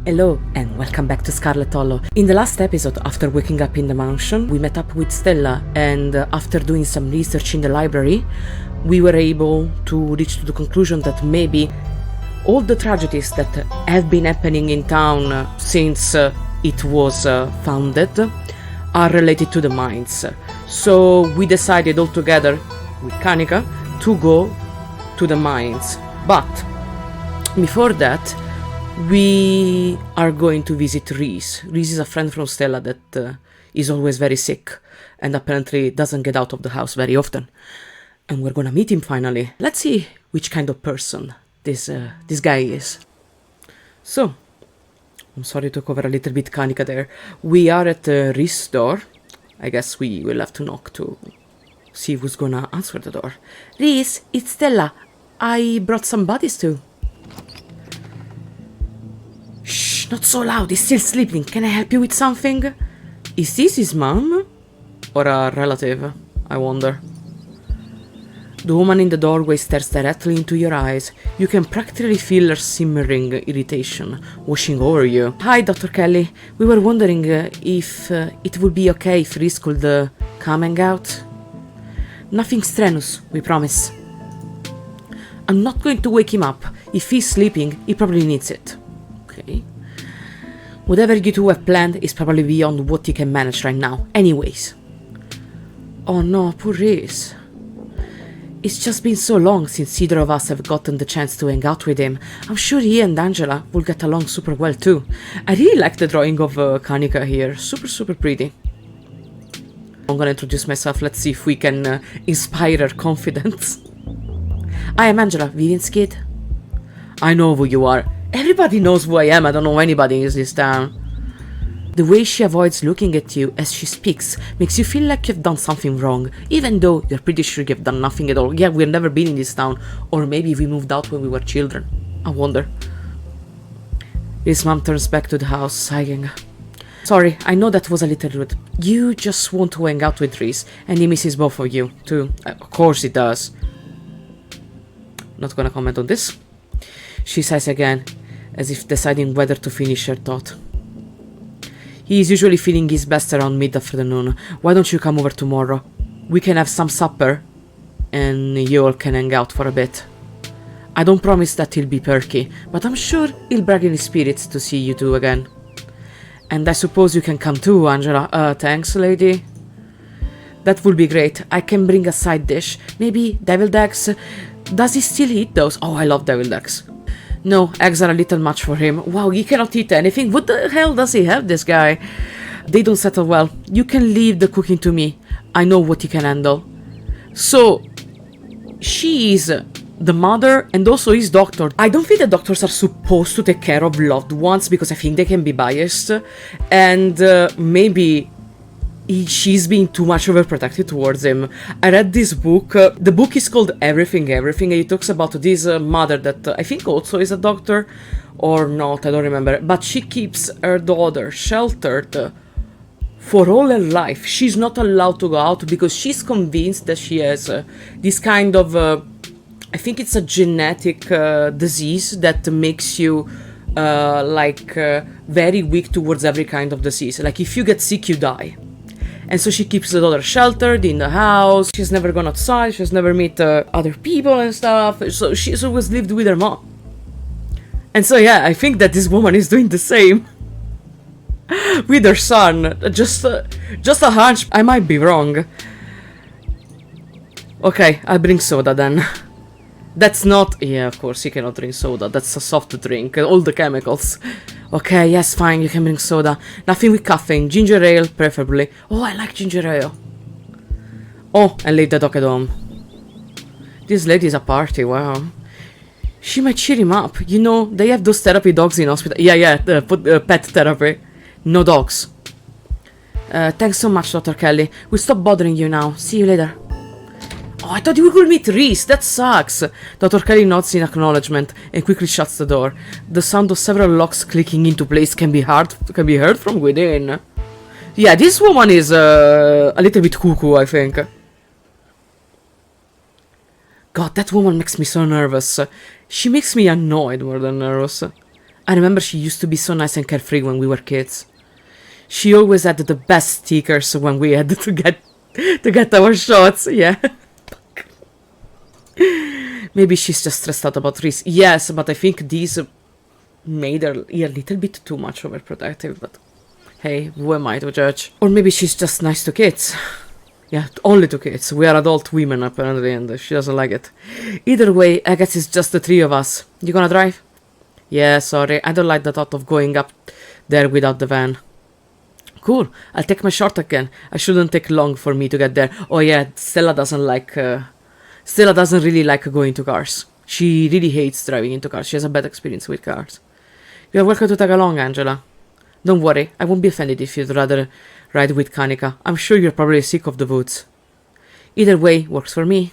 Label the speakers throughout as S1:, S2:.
S1: Hello and welcome back to Scarlet Hollow. In the last episode, after waking up in the mansion, we met up with Stella, and after doing some research in the library, we were able to reach to the conclusion that maybe all the tragedies that have been happening in town since it was founded are related to the mines. So we decided all together with Kanika to go to the mines. But before that, we are going to visit Reese. Reese is a friend from Stella that is always very sick and apparently doesn't get out of the house very often. And we're gonna meet him finally. Let's see which kind of person this guy is. So, I'm sorry to cover a little bit Kanika there. We are at Reese's door. I guess we will have to knock to see who's gonna answer the door. Reese, it's Stella. I brought some buddies too. Shh, not so loud, he's still sleeping. Can I help you with something? Is this his mom? Or a relative? I wonder. The woman in the doorway stares directly into your eyes. You can practically feel her simmering irritation washing over you. Hi, Dr. Kelly. We were wondering if it would be okay if Reese could come hang out. Nothing strenuous, we promise. I'm not going to wake him up. If he's sleeping, he probably needs it. Okay. Whatever you two have planned is probably beyond what he can manage right now. Anyways. Oh no, poor Reese. It's just been so long since either of us have gotten the chance to hang out with him. I'm sure he and Angela will get along super well too. I really like the drawing of Kanika here. Super pretty. I'm gonna introduce myself. Let's see if we can inspire her confidence. I am Angela, Vivian's kid. I know who you are. Everybody knows who I am. I don't know anybody in this town. The way she avoids looking at you as she speaks makes you feel like you've done something wrong, even though you're pretty sure you've done nothing at all. Yeah, we've never been in this town, or maybe we moved out when we were children. I wonder. His mom turns back to the house, sighing. Sorry, I know that was a little rude. You just want to hang out with Reese, and he misses both of you, too. Of course he does. Not gonna comment on this. She sighs again, as if deciding whether to finish her thought. He is usually feeling his best around mid-afternoon. Why don't you come over tomorrow? We can have some supper, and you all can hang out for a bit. I don't promise that he'll be perky, but I'm sure he'll brag in his spirits to see you two again. And I suppose you can come too, Angela. Thanks, lady. That would be great. I can bring a side dish. Maybe deviled eggs. Does he still eat those? Oh, I love deviled eggs. No, eggs are a little much for him. Wow, he cannot eat anything. What the hell does he have, this guy? They don't settle well. You can leave the cooking to me. I know what he can handle. So, she is the mother and also his doctor. I don't think the doctors are supposed to take care of loved ones because I think they can be biased. And maybe she's being too much overprotective towards him. I read this book. The book is called Everything, and it talks about this mother that I think also is a doctor, or not, I don't remember. But she keeps her daughter sheltered for all her life. She's not allowed to go out because she's convinced that she has this kind of, I think it's a genetic disease that makes you very weak towards every kind of disease. Like if you get sick, you die. And so she keeps the daughter sheltered in the house. She's never gone outside. She's never met other people and stuff. So she's always lived with her mom. And so yeah, I think that this woman is doing the same with her son. Just a hunch. I might be wrong. Okay, I'll bring soda then. That's not... Yeah, of course, you cannot drink soda. That's a soft drink. All the chemicals. Okay, yes, fine, you can bring soda. Nothing with caffeine. Ginger ale, preferably. Oh, I like ginger ale. Oh, and leave the dog at home. This lady's a party, wow. She might cheer him up. You know, they have those therapy dogs in hospital. Yeah, pet therapy. No dogs. Thanks so much, Dr. Kelly. We'll stop bothering you now. See you later. Oh, I thought we could meet Reese. That sucks. Dr. Kelly nods in acknowledgement and quickly shuts the door. The sound of several locks clicking into place can be heard from within. Yeah, this woman is a little bit cuckoo, I think. God, that woman makes me so nervous. She makes me annoyed more than nervous. I remember she used to be so nice and carefree when we were kids. She always had the best stickers when we had to get our shots, yeah. Maybe she's just stressed out about Reese. Yes, but I think these made her a little bit too much overprotective, but hey, who am I to judge? Or maybe she's just nice to kids. Yeah, only to kids. We are adult women apparently, and she doesn't like it. Either way, I guess it's just the three of us. You gonna drive? Yeah, sorry, I don't like the thought of going up there without the van. Cool, I'll take my short again. I shouldn't take long for me to get there. Oh yeah, Stella doesn't really like going to cars. She really hates driving into cars. She has a bad experience with cars. You're welcome to tag along, Angela. Don't worry, I won't be offended if you'd rather ride with Kanika. I'm sure you're probably sick of the woods. Either way, works for me.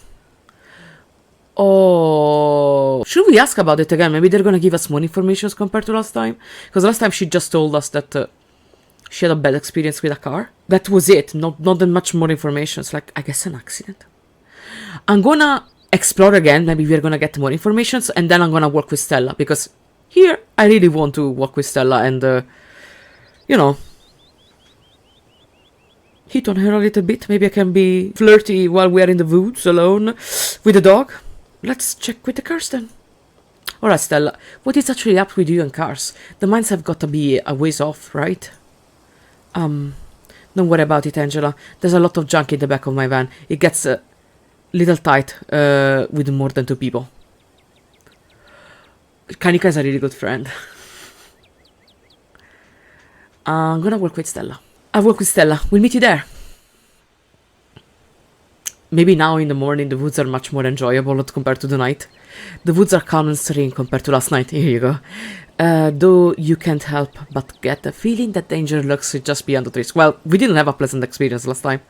S1: Oh, should we ask about it again? Maybe they're gonna give us more information compared to last time? Because last time she just told us that she had a bad experience with a car. That was it, not that much more information. It's like, I guess an accident. I'm gonna explore again, maybe we're gonna get more information, and then I'm gonna work with Stella, because here I really want to work with Stella and, you know, hit on her a little bit. Maybe I can be flirty while we're in the woods alone with the dog. Let's check with the cars then. Alright, Stella, what is actually up with you and cars? The mines have got to be a ways off, right? Don't worry about it, Angela. There's a lot of junk in the back of my van. It gets a little tight with more than 2 people. Kanika is a really good friend. I'm gonna work with Stella. I'll work with Stella. We'll meet you there. Maybe now in the morning the woods are much more enjoyable compared to the night. The woods are calm and serene compared to last night. Here you go. Though you can't help but get the feeling that danger lurks just beyond the trees. Well, we didn't have a pleasant experience last time.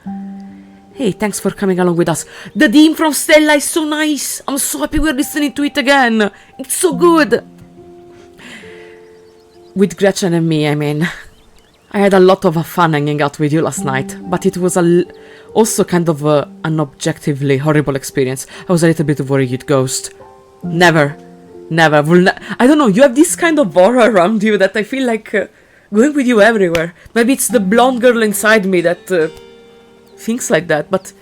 S1: Hey, thanks for coming along with us. The theme from Stella is so nice. I'm so happy we're listening to it again. It's so good. With Gretchen and me, I mean. I had a lot of fun hanging out with you last night, but it was also kind of an objectively horrible experience. I was a little bit worried you'd ghost. Never. I don't know, you have this kind of aura around you that I feel like going with you everywhere. Maybe it's the blonde girl inside me that thinks like that, but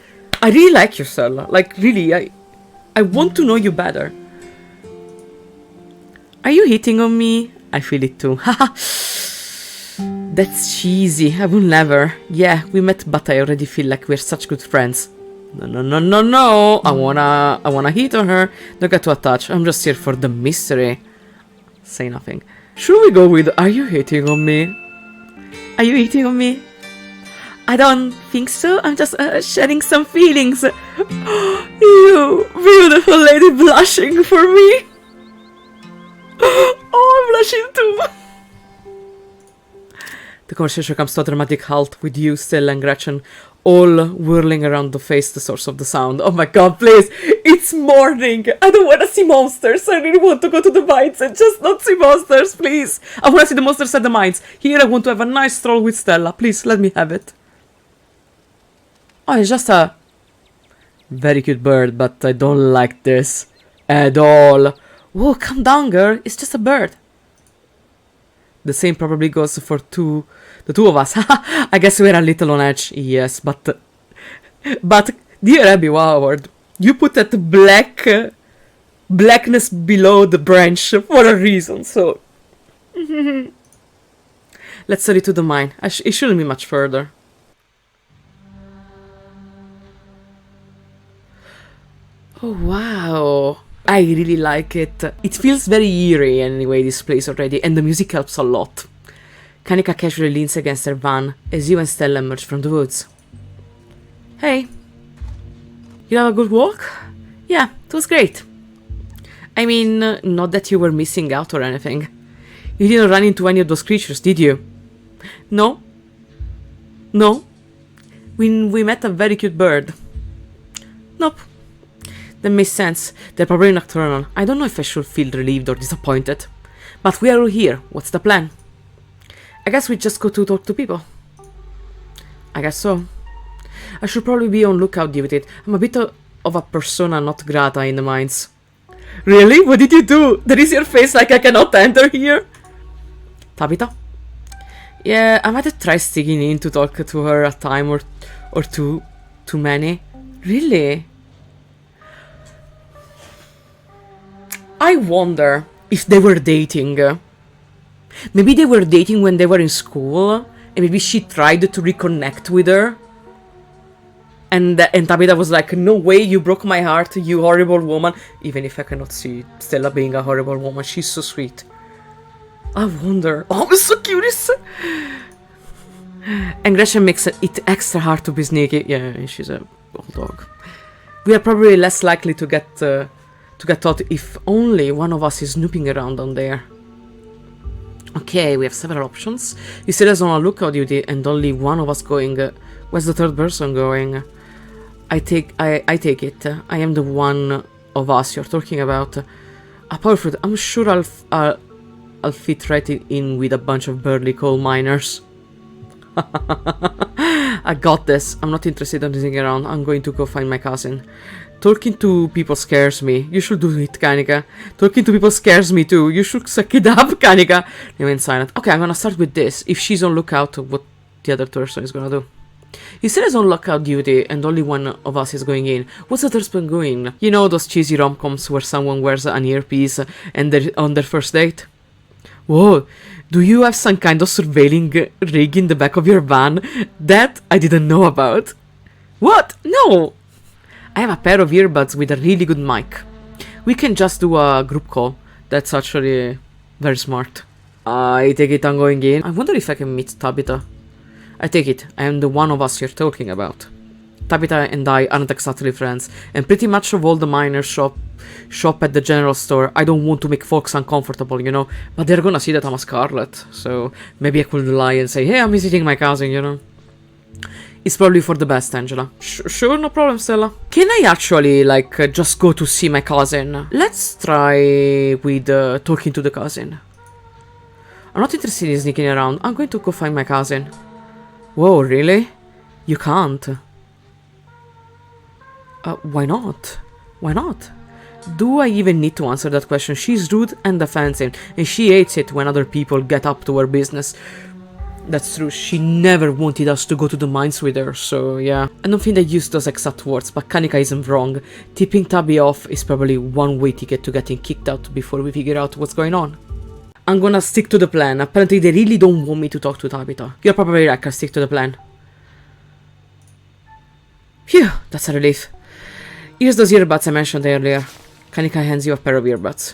S1: I really like you, Stella. Like, really, I want to know you better. Are you hitting on me? I feel it too. Haha. That's cheesy. I will never. Yeah, we met, but I already feel like we're such good friends. No. I wanna hit on her. Don't get too attached. I'm just here for the mystery. Say nothing. Should we go with, are you hitting on me? Are you hitting on me? I don't think so. I'm just sharing some feelings. You beautiful lady blushing for me. Oh, I'm blushing too. The conversation comes to a dramatic halt with you, Stella and Gretchen, all whirling around to face the source of the sound. Oh my god, please! It's morning! I don't want to see monsters! I really want to go to the mines and just not see monsters, please! I want to see the monsters at the mines. Here I want to have a nice stroll with Stella. Please, let me have it. Oh, it's just a very cute bird, but I don't like this at all. Whoa, calm down, girl. It's just a bird. The same probably goes for the two of us. I guess we're a little on edge. Yes, but dear Abby Howard, you put that blackness below the branch for a reason. So let's hurry to the mine. It shouldn't be much further. Oh wow. I really like it. It feels very eerie anyway, this place already, and the music helps a lot. Kanika casually leans against her van as you and Stella emerge from the woods. Hey. You have a good walk? Yeah, it was great. I mean, not that you were missing out or anything. You didn't run into any of those creatures, did you? No. No. We met a very cute bird. Nope. That makes sense. They're probably nocturnal. I don't know if I should feel relieved or disappointed. But we are all here. What's the plan? I guess we just go to talk to people. I guess so. I should probably be on lookout with it. I'm a bit of a persona not grata in the mines. Really? What did you do? There is your face like I cannot enter here? Tabitha? Yeah, I might have tried sticking in to talk to her a time or two. Too many. Really? I wonder if they were dating. Maybe they were dating when they were in school, and maybe she tried to reconnect with her. And Tabitha was like, no way, you broke my heart, you horrible woman. Even if I cannot see Stella being a horrible woman, she's so sweet. I wonder. Oh, I'm so curious. And Gretchen makes it extra hard to be sneaky. Yeah, she's a bulldog. We are probably less likely to get caught if only one of us is snooping around on there. Okay, we have several options. You said there's on a lookout duty and only one of us going. Where's the third person going? I take it. I am the one of us you're talking about. A powerful. I'm sure I'll fit right in with a bunch of burly coal miners. I got this. I'm not interested in sitting around. I'm going to go find my cousin. Talking to people scares me. You should do it, Kanika. Talking to people scares me too. You should suck it up, Kanika. Remain silent. Okay, I'm gonna start with this. If she's on lookout, what the other person is gonna do. He said he's on lookout duty and only one of us is going in. What's the other person going? You know those cheesy rom-coms where someone wears an earpiece and they're on their first date? Whoa, do you have some kind of surveilling rig in the back of your van? That I didn't know about. What? No! I have a pair of earbuds with a really good mic. We can just do a group call. That's actually very smart. I take it I'm going in. I wonder if I can meet Tabitha. I take it I am the one of us you're talking about. Tabitha and I aren't exactly friends, and pretty much of all the miners shop at the general store. I don't want to make folks uncomfortable, you know, but they're gonna see that I'm a Scarlet, so maybe I could lie and say, hey, I'm visiting my cousin, you know. It's probably for the best, Angela. Sure, no problem, Stella. Can I actually, like, just go to see my cousin? Let's try with talking to the cousin. I'm not interested in sneaking around. I'm going to go find my cousin. Whoa, really? You can't. Why not? Why not? Do I even need to answer that question? She's rude and offensive, and she hates it when other people get up to her business. That's true, she never wanted us to go to the mines with her, so yeah. I don't think they used those exact words, but Kanika isn't wrong. Tipping Tabby off is probably one way ticket to getting kicked out before we figure out what's going on. I'm gonna stick to the plan. Apparently they really don't want me to talk to Tabitha. You're probably right, I'll stick to the plan. Phew, that's a relief. Here's those earbuds I mentioned earlier. Kanika hands you a pair of earbuds.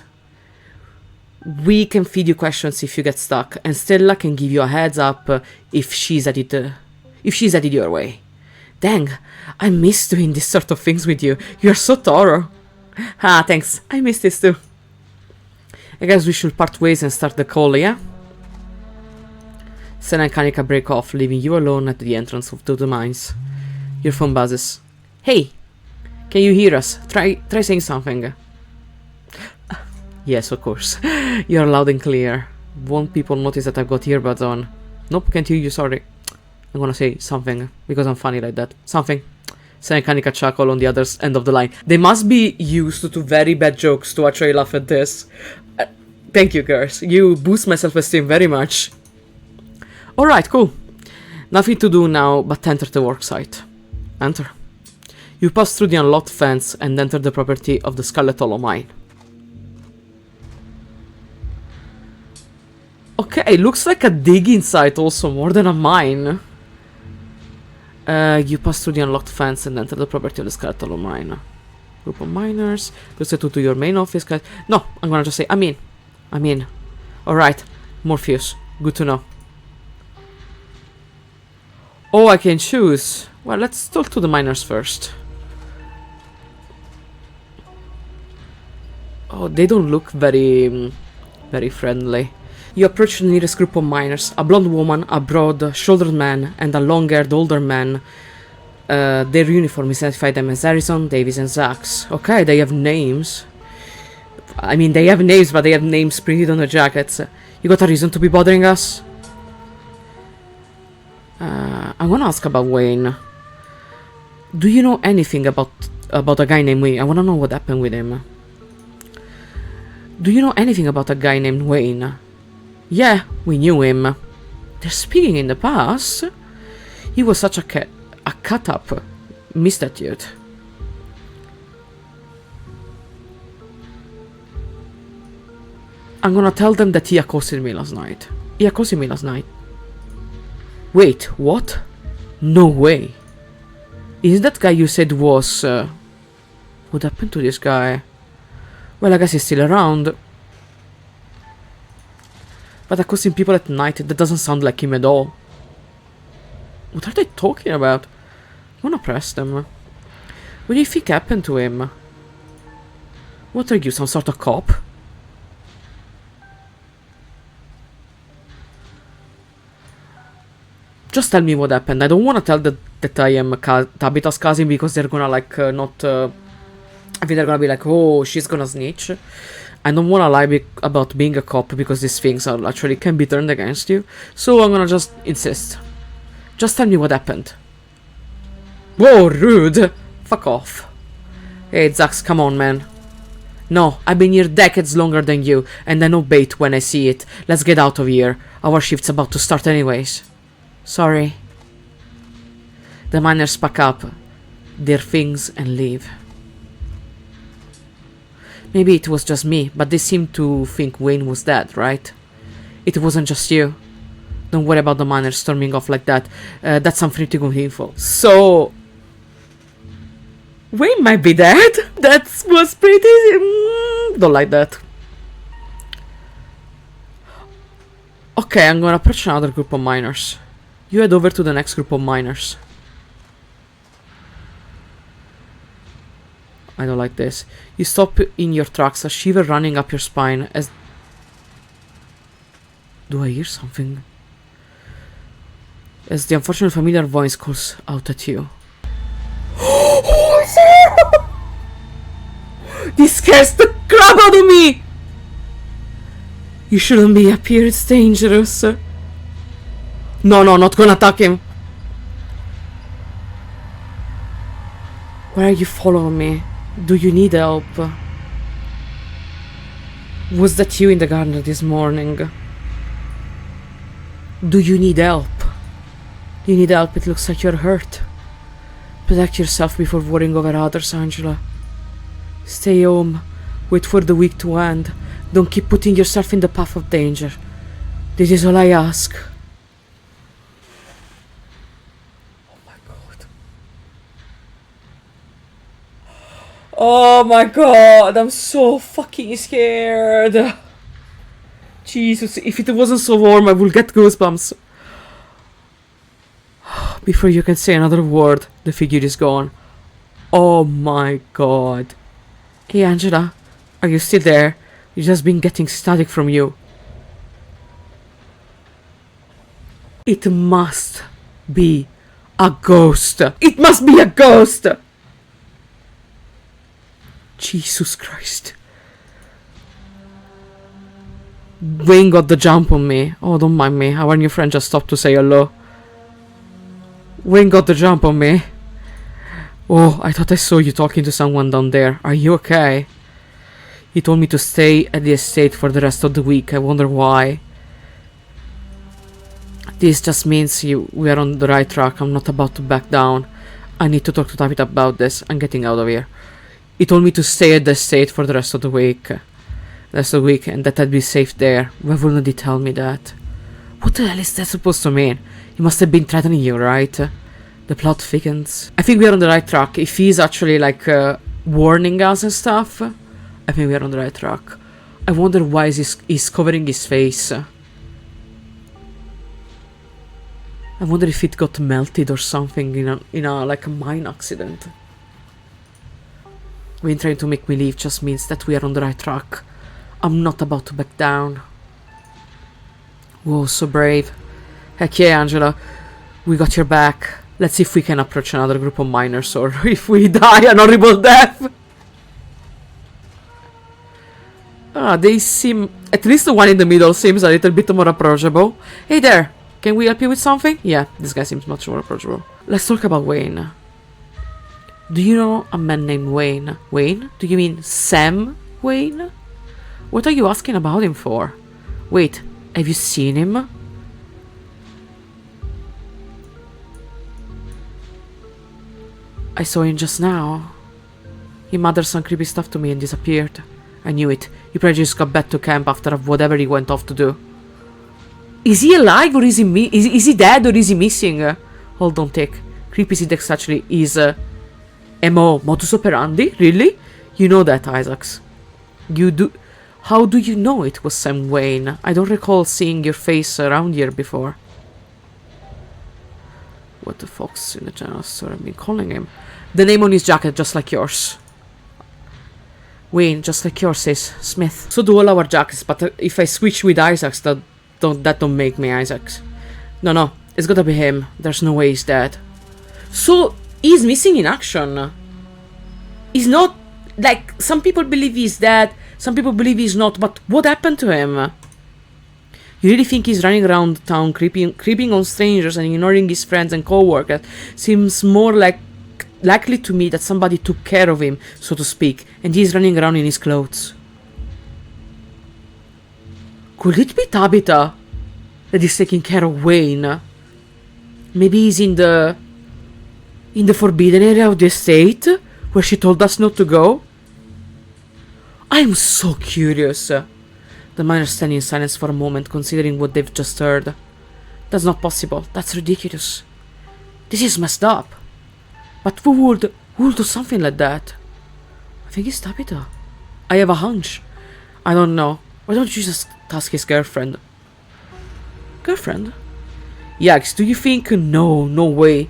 S1: We can feed you questions if you get stuck, and Stella can give you a heads up if she's headed your way. Dang, I miss doing this sort of things with you. You're so thorough. Ah, thanks. I miss this too. I guess we should part ways and start the call, yeah? Stella and Kanika break off, leaving you alone at the entrance to the mines. Your phone buzzes. Hey, can you hear us? Try saying something. Yes, of course. You're loud and clear. Won't people notice that I've got earbuds on? Nope, can't hear you, sorry. I'm gonna say something, because I'm funny like that. Something. Say Kanika chuckle on the other end of the line. They must be used to very bad jokes to actually laugh at this. Thank you, girls. You boost my self-esteem very much. Alright, cool. Nothing to do now but enter the worksite. Enter. You pass through the unlocked fence and enter the property of the Scarlet Hollow mine. Okay, looks like a digging site also, more than a mine. You pass through the unlocked fence and enter the property of the Scarlet Hollow mine. Group of miners. Proceed to your main office, guys. No, I'm gonna just say, I'm in. Alright, Morpheus. Good to know. Oh, I can choose. Well, let's talk to the miners first. Oh, they don't look very friendly. You approach the nearest group of miners, a blonde woman, a broad-shouldered man, and a long-haired older man. Their uniform identifies them as Harrison, Davis, and Zax. Okay, they have names. I mean, they have names, but they have names printed on their jackets. You got a reason to be bothering us? I'm gonna ask about Wayne. Do you know anything about a guy named Wayne? I wanna know what happened with him. Do you know anything about a guy named Wayne? Yeah, we knew him. They're speaking in the past. He was such a cut-up. Missed that youth. I'm gonna tell them that he accosted me last night. Wait, what? No way. Is that guy you said was... what happened to this guy? Well, I guess he's still around. But accosting people at night, that doesn't sound like him at all. What are they talking about? I'm gonna press them. What do you think happened to him? What are you, some sort of cop? Just tell me what happened. I don't want to tell that I am Tabitha's cousin because they're gonna like not... I think they're gonna be like, oh, she's gonna snitch. I don't wanna lie about being a cop because these things are actually can be turned against you. So I'm gonna just insist. Just tell me what happened. Whoa, rude! Fuck off. Hey, Zax, come on, man. No, I've been here decades longer than you, and I know bait when I see it. Let's get out of here. Our shift's about to start anyways. Sorry. The miners pack up their things and leave. Maybe it was just me, but they seem to think Wayne was dead, right? It wasn't just you. Don't worry about the miners storming off like that. That's some pretty good info. So... Wayne might be dead? That was pretty... don't like that. Okay, I'm gonna approach another group of miners. You head over to the next group of miners. I don't like this. You stop in your tracks, a shiver running up your spine as... Do I hear something? As the unfortunate familiar voice calls out at you. Who is it? This scares the crap out of me! You shouldn't be up here, it's dangerous. No, not gonna attack him. Why are you following me? Do you need help? Was that you in the garden this morning? Do you need help? Do you need help? It looks like you're hurt. Protect yourself before worrying over others, Angela. Stay home. Wait for the week to end. Don't keep putting yourself in the path of danger. This is all I ask. Oh my god, I'm so fucking scared. Jesus, if it wasn't so warm, I would get goosebumps. Before you can say another word, the figure is gone. Oh my god. Hey Angela, are you still there? You've just been getting static from you. It must be a ghost. It must be a ghost! Jesus Christ. Wayne got the jump on me. Oh, don't mind me. Our new friend just stopped to say hello. Wayne got the jump on me. Oh, I thought I saw you talking to someone down there. Are you okay? He told me to stay at the estate for the rest of the week. I wonder why. This just means we are on the right track. I'm not about to back down. I need to talk to Tabitha about this. I'm getting out of here. He told me to stay at the estate for the rest of the week. And that I'd be safe there. Why wouldn't he tell me that? What the hell is that supposed to mean? He must have been threatening you, right? The plot thickens. I think we are on the right track. If he's actually like warning us and stuff, I think we are on the right track. I wonder why he's covering his face. I wonder if it got melted or something in a like a mine accident. When trying to make me leave just means that we are on the right track. I'm not about to back down. Whoa, so brave. Heck yeah, Angela. We got your back. Let's see if we can approach another group of miners or if we die an horrible death. They seem... At least the one in the middle seems a little bit more approachable. Hey there. Can we help you with something? Yeah, this guy seems much more approachable. Let's talk about Wayne. Do you know a man named Wayne? Wayne? Do you mean Sam Wayne? What are you asking about him for? Wait, Have you seen him? I saw him just now. He muttered some creepy stuff to me and disappeared. I knew it. He probably just got back to camp after whatever he went off to do. Is he alive or is he dead or is he missing? Hold on, Tick. Creepy Sidex actually is MO, modus operandi? Really? You know that, Isaacs. You do. How do you know it was Sam Wayne? I don't recall seeing your face around here before. What the fuck's in the general store I've been calling him? The name on his jacket, just like yours. Wayne, just like yours, says Smith. So do all our jackets, but if I switch with Isaacs, that don't make me Isaacs. No, it's gotta be him. There's no way he's dead. So he's missing in action. He's not, like, some people believe he's dead, some people believe he's not, but what happened to him? You really think he's running around town creeping on strangers and ignoring his friends and co-workers? Seems more likely to me that somebody took care of him, so to speak, and he's running around in his clothes. Could it be Tabitha that is taking care of Wayne? Maybe he's in the forbidden area of the estate, where she told us not to go? I'm so curious. The miners stand in silence for a moment, considering what they've just heard. That's not possible. That's ridiculous. This is messed up. But who would do something like that? I think it's Tabitha. I have a hunch. I don't know. Why don't you just ask his girlfriend? Girlfriend? Yax, do you think? No way.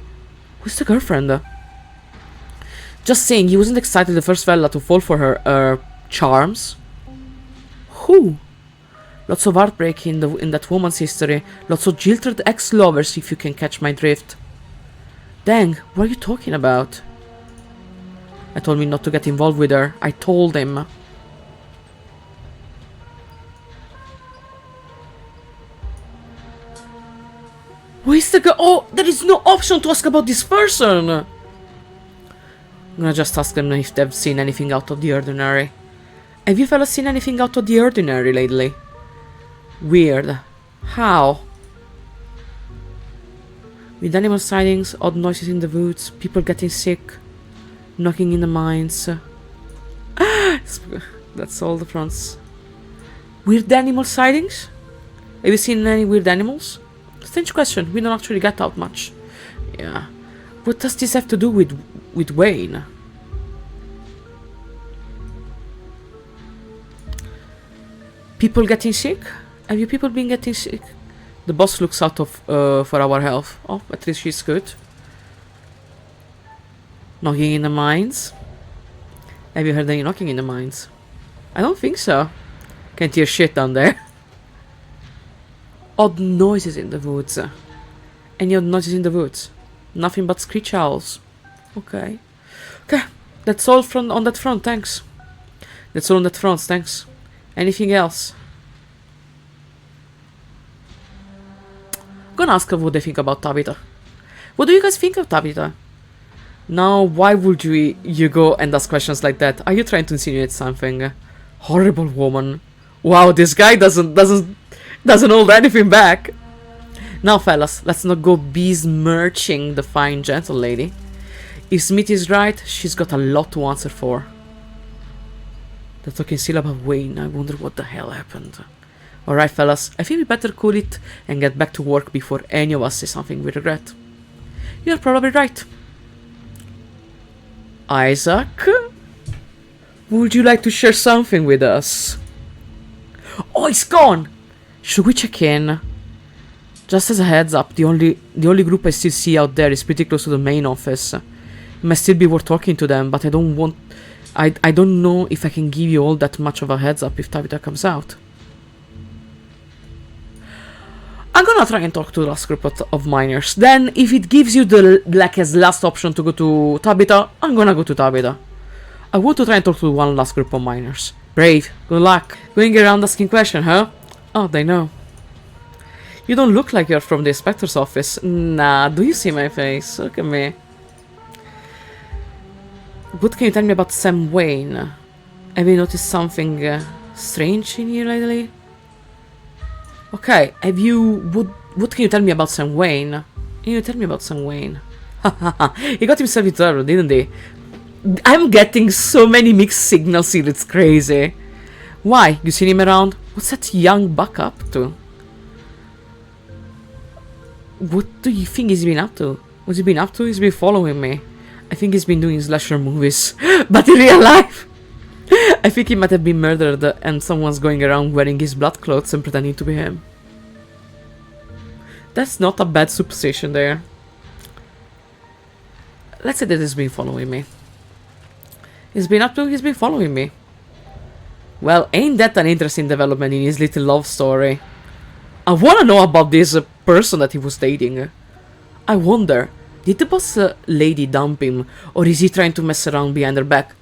S1: Who's the girlfriend? Just saying, he wasn't excited the first fella to fall for her charms. Who? Lots of heartbreak in that woman's history. Lots of jilted ex-lovers, if you can catch my drift. Dang, what are you talking about? I told him not to get involved with her. I told him. Where's the girl? Oh, there is no option to ask about this person! I'm gonna just ask them if they've seen anything out of the ordinary. Have you fellas seen anything out of the ordinary lately? Weird. How? With animal sightings, odd noises in the woods, people getting sick, knocking in the mines. That's all the fronts. Weird animal sightings? Have you seen any weird animals? Strange question, we don't actually get out much. Yeah. What does this have to do with Wayne? People getting sick? Have you people been getting sick? The boss looks out of for our health. Oh, at least she's good. Knocking in the mines. Have you heard any knocking in the mines? I don't think so. Can't hear shit down there. Odd noises in the woods. Any odd noises in the woods? Nothing but screech owls. Okay. Okay, that's all on that front, thanks. That's all on that front, thanks. Anything else? I'm gonna ask her what they think about Tabitha. What do you guys think of Tabitha? Now, why would you go and ask questions like that? Are you trying to insinuate something? Horrible woman. Wow, this guy doesn't hold anything back. Now, fellas, let's not go besmirching the fine gentle lady. If Smith is right, she's got a lot to answer for. They're talking still about Wayne. I wonder what the hell happened. Alright, fellas, I think we better cool it and get back to work before any of us say something we regret. You're probably right. Isaac? Would you like to share something with us? Oh, it's gone! Should we check in? Just as a heads up, the only group I still see out there is pretty close to the main office. It might still be worth talking to them, but I don't know if I can give you all that much of a heads up if Tabitha comes out. I'm gonna try and talk to the last group of miners. Then, if it gives you the as last option to go to Tabitha, I'm gonna go to Tabitha. I want to try and talk to one last group of miners. Brave, good luck. Going around asking questions, huh? Oh, they know. You don't look like you're from the inspector's office. Nah, do you see my face? Look at me. What can you tell me about Sam Wayne? Have you noticed something strange in here lately? Okay, have you... What can you tell me about Sam Wayne? Can you tell me about Sam Wayne? Hahaha, he got himself into trouble, didn't he? I'm getting so many mixed signals here, it's crazy. Why? You seen him around? What's that young buck up to? What do you think he's been up to? What's he been up to? He's been following me. I think he's been doing slasher movies. But in real life! I think he might have been murdered and someone's going around wearing his blood clothes and pretending to be him. That's not a bad supposition there. Let's say that he's been following me. He's been following me. Well, ain't that an interesting development in his little love story? I wanna know about this person that he was dating. I wonder, did the boss lady dump him, or is he trying to mess around behind her back?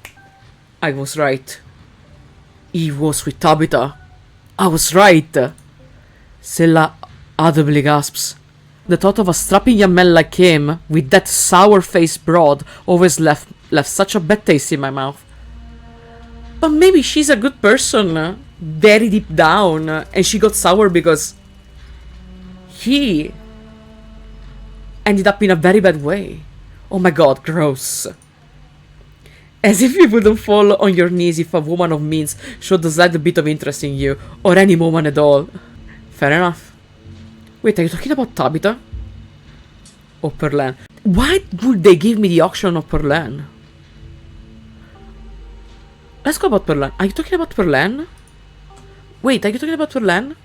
S1: I was right. He was with Tabitha. I was right. Scylla audibly gasps. The thought of a strapping young man like him, with that sour-faced broad, always left such a bad taste in my mouth. But maybe she's a good person, very deep down, and she got sour because he ended up in a very bad way. Oh my god, gross. As if you wouldn't fall on your knees if a woman of means showed a slight bit of interest in you, or any woman at all. Fair enough. Wait, are you talking about Tabitha? Or Perlan? Why would they give me the option of Perlan? Let's go about Perlan. Are you talking about Perlan? Wait, are you talking about Perlan?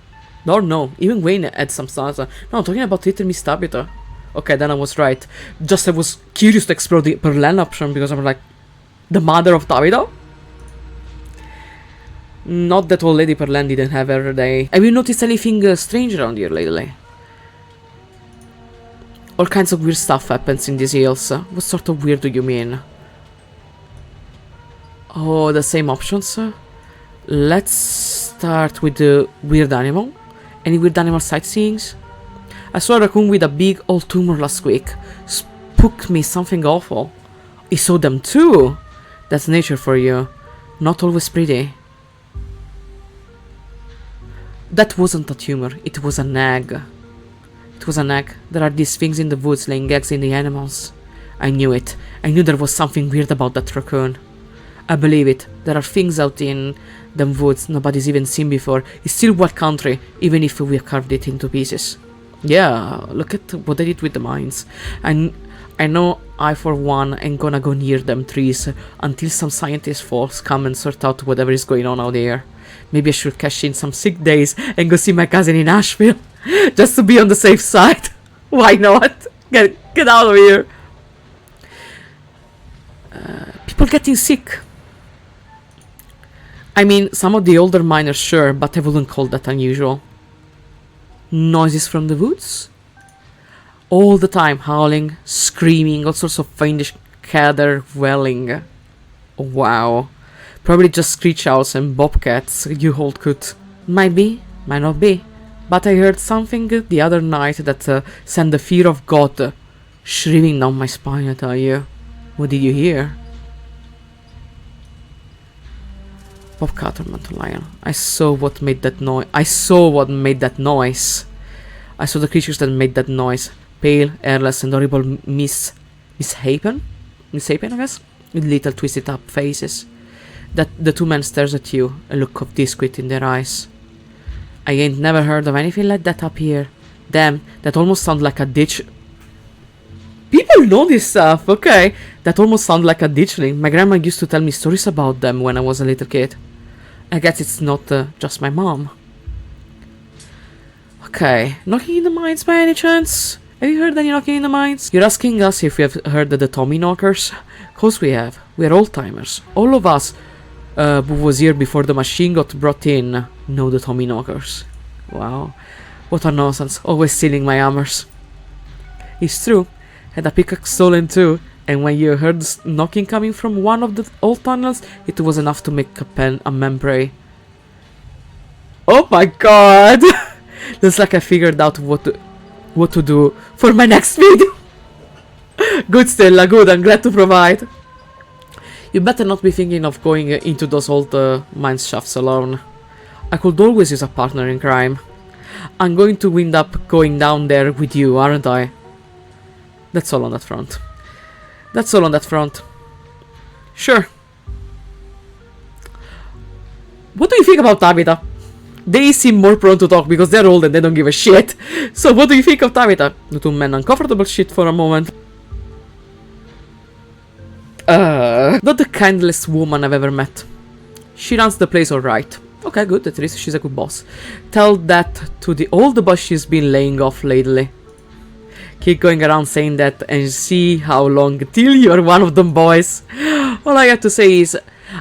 S1: No, even Wayne had some stars. No, I'm talking about Little Miss Tabitha. Okay, then I was right. Just I was curious to explore the Perlan option because I'm like, the mother of Tabitha? Not that old lady Perlan didn't have her day. Have you noticed anything strange around here lately? All kinds of weird stuff happens in these hills. What sort of weird do you mean? Oh, the same options? Let's start with the weird animal. Any weird animal sightseeings? I saw a raccoon with a big old tumor last week. Spooked me something awful. I saw them too! That's nature for you. Not always pretty. That wasn't a tumor, it was an egg. It was an egg. There are these things in the woods laying eggs in the animals. I knew it. I knew there was something weird about that raccoon. I believe it. There are things out in them woods nobody's even seen before. It's still wild country, even if we carved it into pieces. Yeah, look at what they did with the mines. And I know I, for one, ain't gonna go near them trees until some scientist folks come and sort out whatever is going on out there. Maybe I should cash in some sick days and go see my cousin in Nashville. Just to be on the safe side. Why not? Get out of here. People getting sick. I mean, some of the older miners, sure, but I wouldn't call that unusual. Noises from the woods? All the time, howling, screaming, all sorts of fiendish cather wailing. Wow. Probably just screech owls and bobcats you hold could. Might be, might not be. But I heard something the other night that sent the fear of God shrieking down my spine, I tell you. What did you hear? Bobcat or mountain lion. I saw what made that noise. I saw the creatures that made that noise. Pale, airless, and horrible misshapen, I guess? With little twisted up faces. That the two men stares at you, a look of disquiet in their eyes. I ain't never heard of anything like that up here. Damn, that almost sounds like a ditch. People know this stuff, okay. That almost sounds like a ditchling. My grandma used to tell me stories about them when I was a little kid. I guess it's not just my mom. Okay, knocking in the mines by any chance? Have you heard any knocking in the mines? You're asking us if we have heard the Tommy knockers? Course we have. We're old-timers. All of us who was here before the machine got brought in know the Tommy knockers. Wow. What a nonsense. Always stealing my hammers. It's true. Had a pickaxe stolen too. And when you heard knocking coming from one of the old tunnels, it was enough to make a man pray. Oh my god! Looks like I figured out what to do for my next video. Good, Stella, good, I'm glad to provide. You better not be thinking of going into those old mine shafts alone. I could always use a partner in crime. I'm going to wind up going down there with you, aren't I? That's all on that front. That's all on that front. Sure. What do you think about Tabitha? They seem more prone to talk because they're old and they don't give a shit. So what do you think of Tabitha? The two men uncomfortable shit for a moment. Not the kindest woman I've ever met. She runs the place alright. Okay, good, at least she's a good boss. Tell that to the old boss she's been laying off lately. Keep going around saying that and see how long till you're one of them boys. All I have to say is,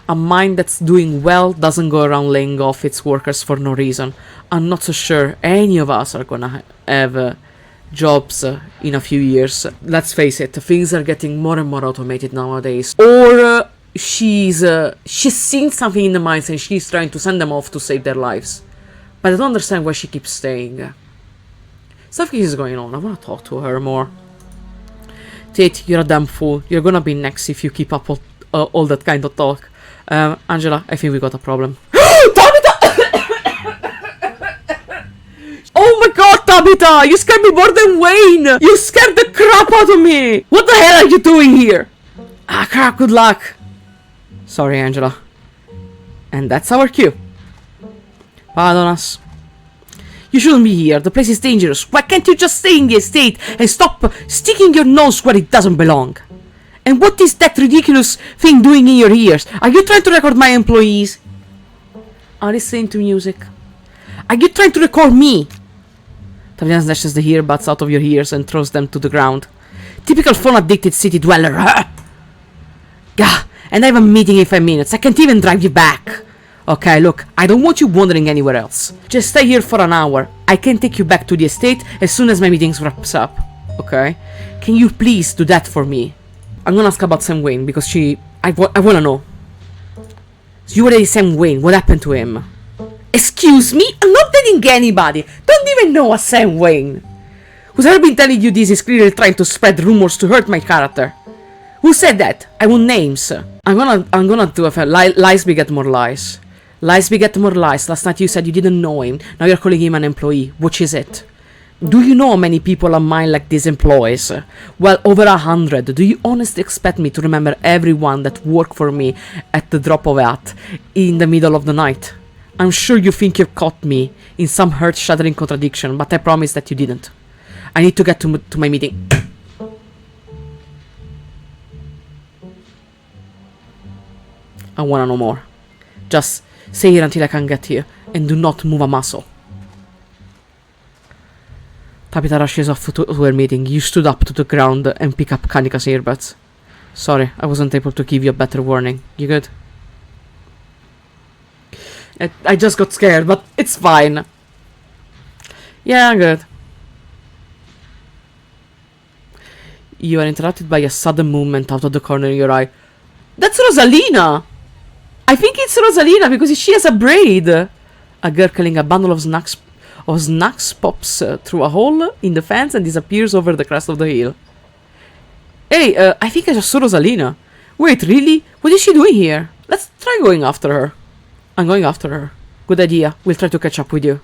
S1: a mind that's doing well doesn't go around laying off its workers for no reason. I'm not so sure any of us are gonna have jobs in a few years. Let's face it, things are getting more and more automated nowadays. Or she's seen something in the mines and she's trying to send them off to save their lives. But I don't understand why she keeps staying. Something is going on. I want to talk to her more. Tate, you're a damn fool. You're gonna be next if you keep up all that kind of talk. Angela, I think we got a problem. Tabitha! Oh my god, Tabitha! You scared me more than Wayne! You scared the crap out of me! What the hell are you doing here? Ah, crap, good luck. Sorry, Angela. And that's our cue. Pardon us. You shouldn't be here. The place is dangerous. Why can't you just stay in the estate and stop sticking your nose where it doesn't belong? And what is that ridiculous thing doing in your ears? Are you trying to record my employees? I'm listening to music. Are you trying to record me? Tavian snatches the earbuds out of your ears and throws them to the ground. Typical phone-addicted city dweller, huh? Gah, and I have a meeting in 5 minutes. I can't even drive you back. Okay, look, I don't want you wandering anywhere else. Just stay here for an hour. I can take you back to the estate as soon as my meeting wraps up. Okay? Can you please do that for me? I'm gonna ask about Sam Wayne because I wanna know. So you already Sam Wayne, what happened to him? Excuse me? I'm not dating anybody. Don't even know a Sam Wayne. Who's ever been telling you this is clearly trying to spread rumors to hurt my character? Who said that? I want names. I'm gonna do a lies beget more lies. Lies beget more lies. Last night you said you didn't know him. Now you're calling him an employee. Which is it? Do you know how many people on mine like these employees? Well, over 100. Do you honestly expect me to remember everyone that worked for me at the drop of a hat in the middle of the night? I'm sure you think you've caught me in some earth-shattering contradiction, but I promise that you didn't. I need to get to my meeting. I wanna know more. Just stay here until I can get here, and do not move a muscle. Tabitha rushes off to her meeting. You stood up to the ground and pick up Kanika's earbuds. Sorry, I wasn't able to give you a better warning. You good? I just got scared, but it's fine. Yeah, I'm good. You are interrupted by a sudden movement out of the corner of your eye. That's Rosalina! I think it's Rosalina because she has a braid. A gurgling, a bundle of snacks pops through a hole in the fence and disappears over the crest of the hill. Hey, I think I just saw Rosalina. Wait, really? What is she doing here? Let's try going after her. I'm going after her. Good idea. We'll try to catch up with you.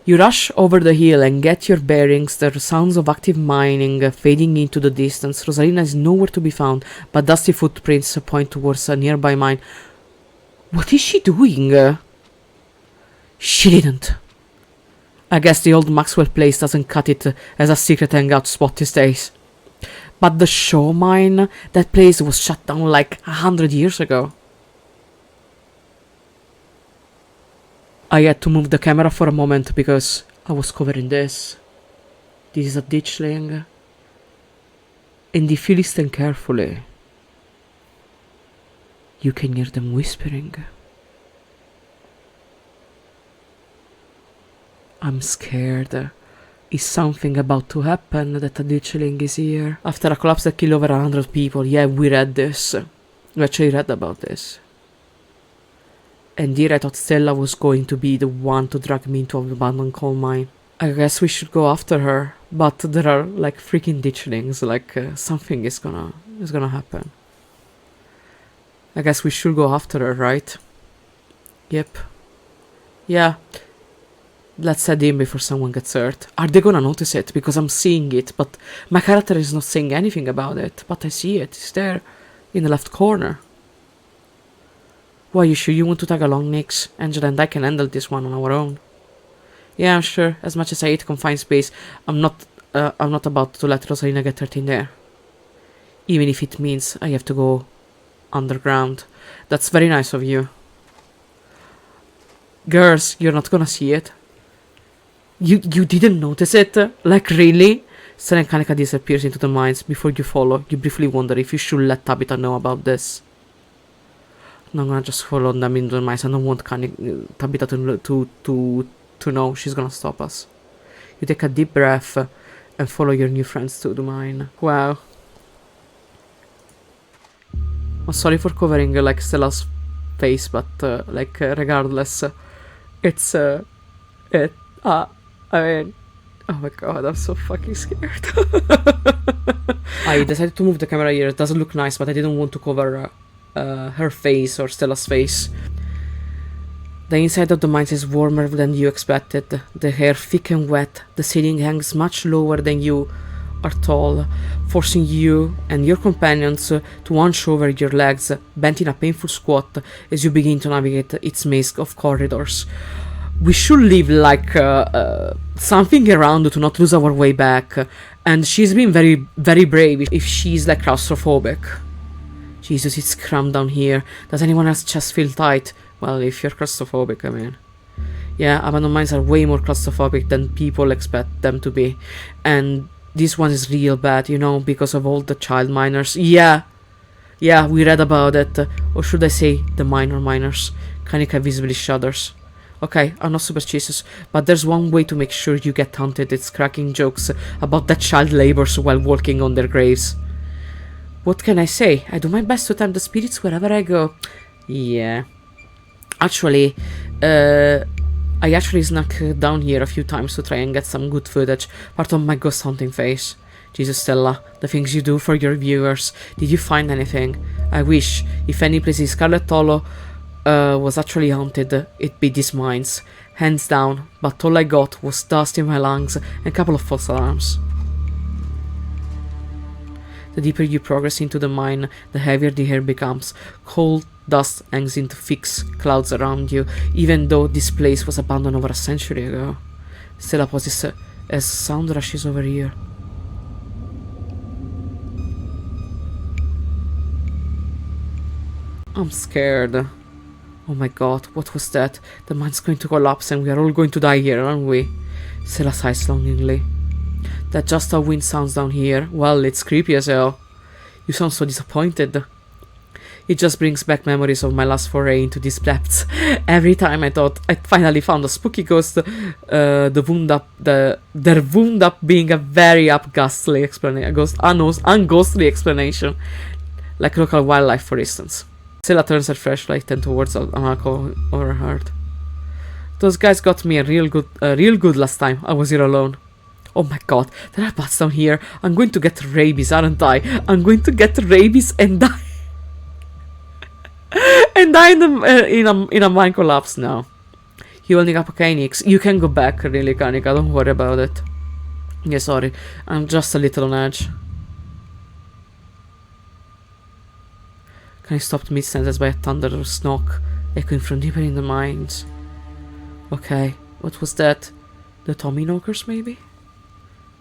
S1: You rush over the hill and get your bearings. There are sounds of active mining fading into the distance. Rosalina is nowhere to be found, but dusty footprints point towards a nearby mine. What is she doing? She didn't. I guess the old Maxwell place doesn't cut it as a secret hangout spot these days. But the show mine, that place was shut down like 100 years ago. I had to move the camera for a moment because I was covering this. This is a ditchling. And if you listen carefully, you can hear them whispering. I'm scared. Is something about to happen that a ditchling is here? After a collapse that killed over 100 people, yeah, we read this. We actually read about this. And here I thought Stella was going to be the one to drag me into an abandoned coal mine. I guess we should go after her, but there are like freaking ditchlings, like something is gonna happen. I guess we should go after her, right? Yep. Yeah. Let's head in before someone gets hurt. Are they gonna notice it? Because I'm seeing it, but my character is not saying anything about it. But I see it. It's there in the left corner. Why, you sure you want to tag along, Nix? Angela and I can handle this one on our own. Yeah, I'm sure. As much as I hate confined space, I'm not about to let Rosalina get hurt in there. Even if it means I have to go underground. That's very nice of you. Girls, you're not gonna see it. You didn't notice it? Like, really? Seren Kanika disappears into the mines. Before you follow, you briefly wonder if you should let Tabitha know about this. No, I'm gonna just follow them into the mines. I don't want Tabitha to know. She's gonna stop us. You take a deep breath and follow your new friends to the mine. Wow. I'm sorry for covering like Stella's face, but regardless, it's I mean, oh my god, I'm so fucking scared. I decided to move the camera here. It doesn't look nice, but I didn't want to cover her face or Stella's face. The inside of the mines is warmer than you expected. The hair thick and wet. The ceiling hangs much lower than you are tall, forcing you and your companions to hunch over your legs, bent in a painful squat as you begin to navigate its maze of corridors. We should leave like something around to not lose our way back, and she's been very, very brave if she's like claustrophobic. Jesus, it's cramped down here. Does anyone else just feel tight? Well, if you're claustrophobic, I mean. Yeah, abandoned mines are way more claustrophobic than people expect them to be. And this one is real bad, you know, because of all the child miners. Yeah, we read about it. Or should I say, the miners. Kanika visibly shudders. Okay, I'm not superstitious, but there's one way to make sure you get haunted. It's cracking jokes about that child labors while walking on their graves. What can I say? I do my best to tempt the spirits wherever I go. Yeah. Actually, I actually snuck down here a few times to try and get some good footage, part of my ghost hunting phase. Jesus, Stella, the things you do for your viewers. Did you find anything? I wish, if any place in Scarlet Hollow was actually haunted, it'd be these mines. Hands down, but all I got was dust in my lungs and a couple of false alarms. The deeper you progress into the mine, the heavier the air becomes. Cold dust hangs into thick clouds around you, even though this place was abandoned over a century ago. Stella pauses as sound rushes over here. I'm scared. Oh my god, what was that? The mine's going to collapse and we are all going to die here, aren't we? Stella sighs longingly. That's just how wind sounds down here. Well, it's creepy as hell. You sound so disappointed. It just brings back memories of my last foray into these depths. Every time I thought I finally found a spooky ghost, there wound up being a very ghostly explanation, unghostly explanation, like local wildlife, for instance. Stella turns her flashlight and towards an alcohol over her heart. Those guys got me real good last time I was here alone. Oh my god, there are bats down here. I'm going to get rabies, aren't I? I'm going to get rabies and die. And die in a mine collapse now. You holding up, okay, Nix? You can go back, really, Kanika. Don't worry about it. Yeah, sorry. I'm just a little on edge. Can I stop mid-sentence by a thunderous knock, echoing from deeper in the mines? Okay, what was that? The Tommy knockers, maybe?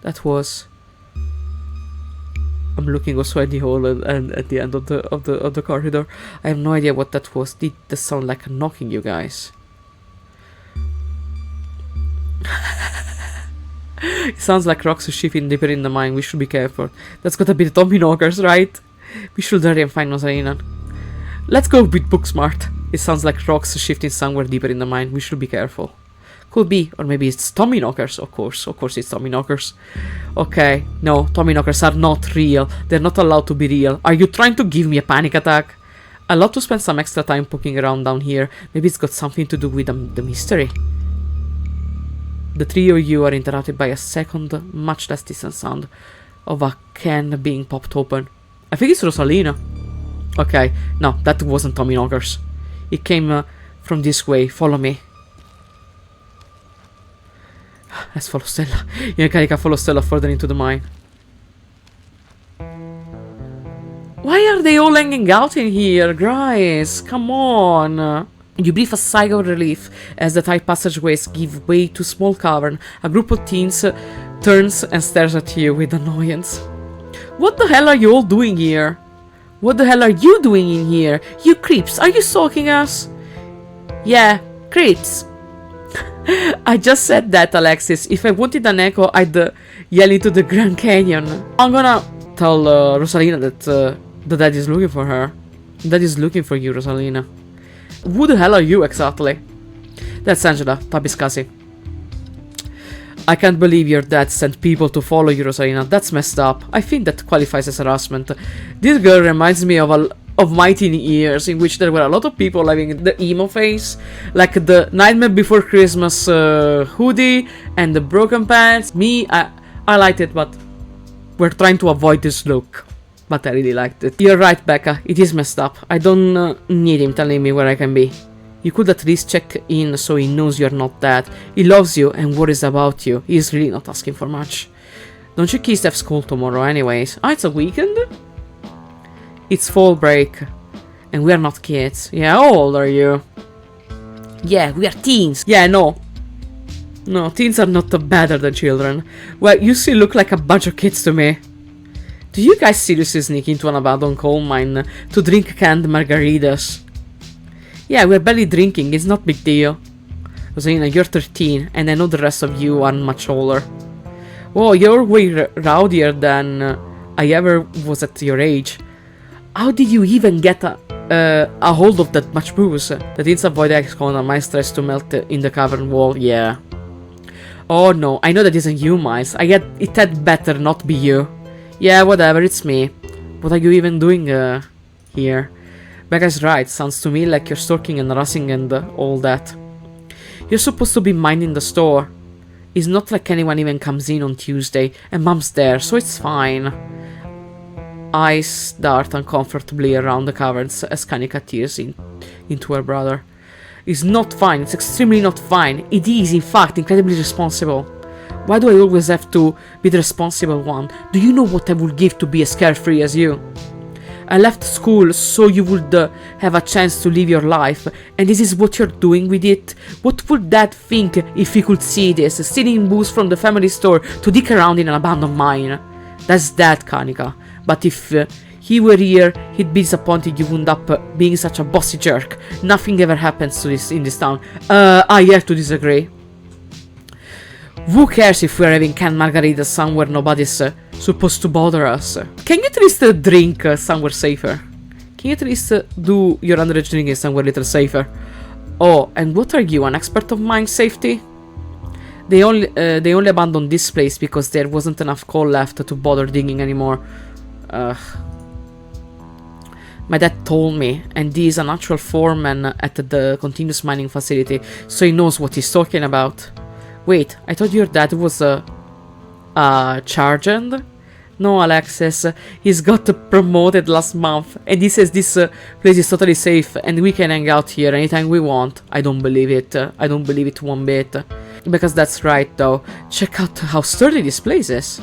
S1: That was. I'm looking also at the hole and at the end of the corridor. I have no idea what that was. Did that sound like a knocking, you guys? It sounds like rocks are shifting deeper in the mine. We should be careful. That's gotta be the Tommy knockers, right? We should hurry and find Rosalina. Let's go with Booksmart. It sounds like rocks are shifting somewhere deeper in the mine. We should be careful. Could be, or maybe it's Tommy knockers. Of course it's Tommy knockers. Okay, no, Tommy knockers are not real. They're not allowed to be real. Are you trying to give me a panic attack? I'd love to spend some extra time poking around down here. Maybe it's got something to do with the mystery. The three of you are interrupted by a second, much less distant sound of a can being popped open. I think it's Rosalina. Okay, no, that wasn't Tommy knockers. It came From this way, follow me. Let's follow Stella. Io e Carica follow Stella further into the mine. Why are they all hanging out in here, guys? Come on. You breathe a sigh of relief as the tight passageways give way to a small cavern. A group of teens turns and stares at you with annoyance. What the hell are you all doing here? What the hell are you doing in here? You creeps, are you stalking us? Yeah, creeps. I just said that, Alexis. If I wanted an echo, I'd yell into the Grand Canyon. I'm gonna tell Rosalina that the dad is looking for her. Dad is looking for you, Rosalina. Who the hell are you, exactly? That's Angela, Tabiscasi. I can't believe your dad sent people to follow you, Rosalina. That's messed up. I think that qualifies as harassment. This girl reminds me of my teen years, in which there were a lot of people having the emo face, like the Nightmare Before Christmas hoodie and the broken pants. Me, I liked it, but we're trying to avoid this look. But I really liked it. You're right, Becca. It is messed up. I don't need him telling me where I can be. You could at least check in so he knows you're not dead. He loves you and worries about you. He's really not asking for much. Don't you kids have school tomorrow anyways? Oh, it's a weekend? It's fall break. And we're not kids. Yeah, how old are you? Yeah, we are teens. Yeah, no. No, teens are not better than children. Well, you still look like a bunch of kids to me. Do you guys seriously sneak into an abandoned coal mine to drink canned margaritas? Yeah, we're barely drinking, it's not big deal. Rosalina, you're 13, and I know the rest of you aren't much older. Whoa, you're way rowdier than I ever was at your age. How did you even get a hold of that much booze? The teens avoid X-Con and mice tries to melt in the cavern wall, yeah. Oh no, I know that isn't you, mice. It had better not be you. Yeah, whatever, it's me. What are you even doing here? Becca's right, sounds to me like you're stalking and harassing and all that. You're supposed to be minding the store. It's not like anyone even comes in on Tuesday, and Mom's there, so it's fine. Eyes dart uncomfortably around the caverns as Kanika tears into her brother. It's not fine, it's extremely not fine. It is, in fact, incredibly responsible. Why do I always have to be the responsible one? Do you know what I would give to be as carefree as you? I left school so you would have a chance to live your life, and this is what you're doing with it? What would Dad think if he could see this, stealing booze from the family store to dick around in an abandoned mine? That's Dad, Kanika. But if he were here, he'd be disappointed you wound up being such a bossy jerk. Nothing ever happens to this in this town. I have to disagree. Who cares if we're having canned margaritas somewhere nobody's supposed to bother us? Can you at least drink somewhere safer? Can you at least do your underage drinking somewhere a little safer? Oh, and what are you, an expert of mine safety? They only abandoned this place because there wasn't enough coal left to bother digging anymore. My dad told me, and he is an actual foreman at the continuous mining facility, so he knows what he's talking about. Wait, I thought your dad was a sergeant? No, Alexis, he's got promoted last month, and he says this place is totally safe, and we can hang out here anytime we want. I don't believe it. I don't believe it one bit. Because that's right, though. Check out how sturdy this place is.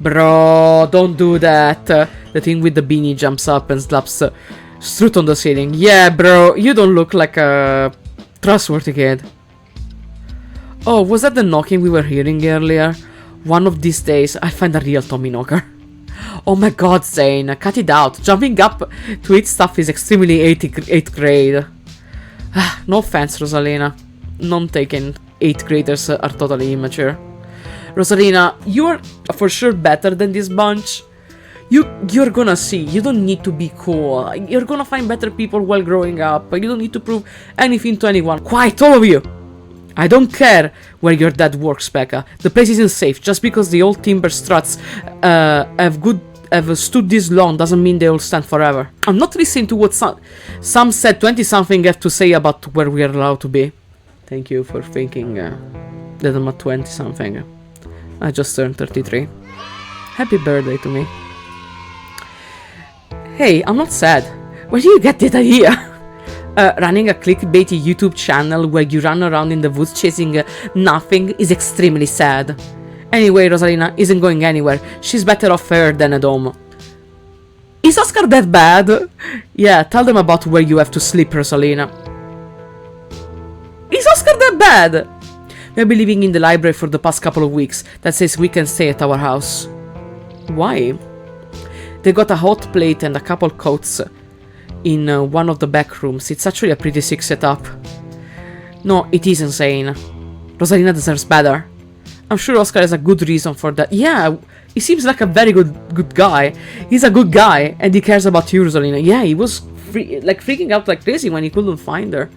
S1: Bro, don't do that. The thing with the beanie jumps up and slaps Strut on the ceiling. Yeah, bro, you don't look like a trustworthy kid. Oh, was that the knocking we were hearing earlier? One of these days, I'll find a real Tommy knocker. Oh my god, Zane, cut it out. Jumping up to eat stuff is extremely 8th grade. No offense, Rosalina. None taken. 8th graders are totally immature. Rosalina, you're for sure better than this bunch. You're gonna see. You don't need to be cool. You're gonna find better people while growing up. You don't need to prove anything to anyone. Quiet, all of you! I don't care where your dad works, Becca. The place isn't safe. Just because the old timber struts have stood this long doesn't mean they will stand forever. I'm not listening to what some said 20-something have to say about where we are allowed to be. Thank you for thinking that I'm a 20-something. I just turned 33. Happy birthday to me. Hey, I'm not sad. Where do you get that idea? Running a clickbaity YouTube channel where you run around in the woods chasing nothing is extremely sad. Anyway, Rosalina isn't going anywhere. She's better off her than at home. Is Oscar that bad? Yeah, tell them about where you have to sleep, Rosalina. Is Oscar that bad? We've been living in the library for the past couple of weeks. That says we can stay at our house. Why? They got a hot plate and a couple coats in one of the back rooms. It's actually a pretty sick setup. No, it is insane. Rosalina deserves better. I'm sure Oscar has a good reason for that. Yeah, he seems like a very good guy. He's a good guy and he cares about you, Rosalina. Yeah, he was freaking out like crazy when he couldn't find her.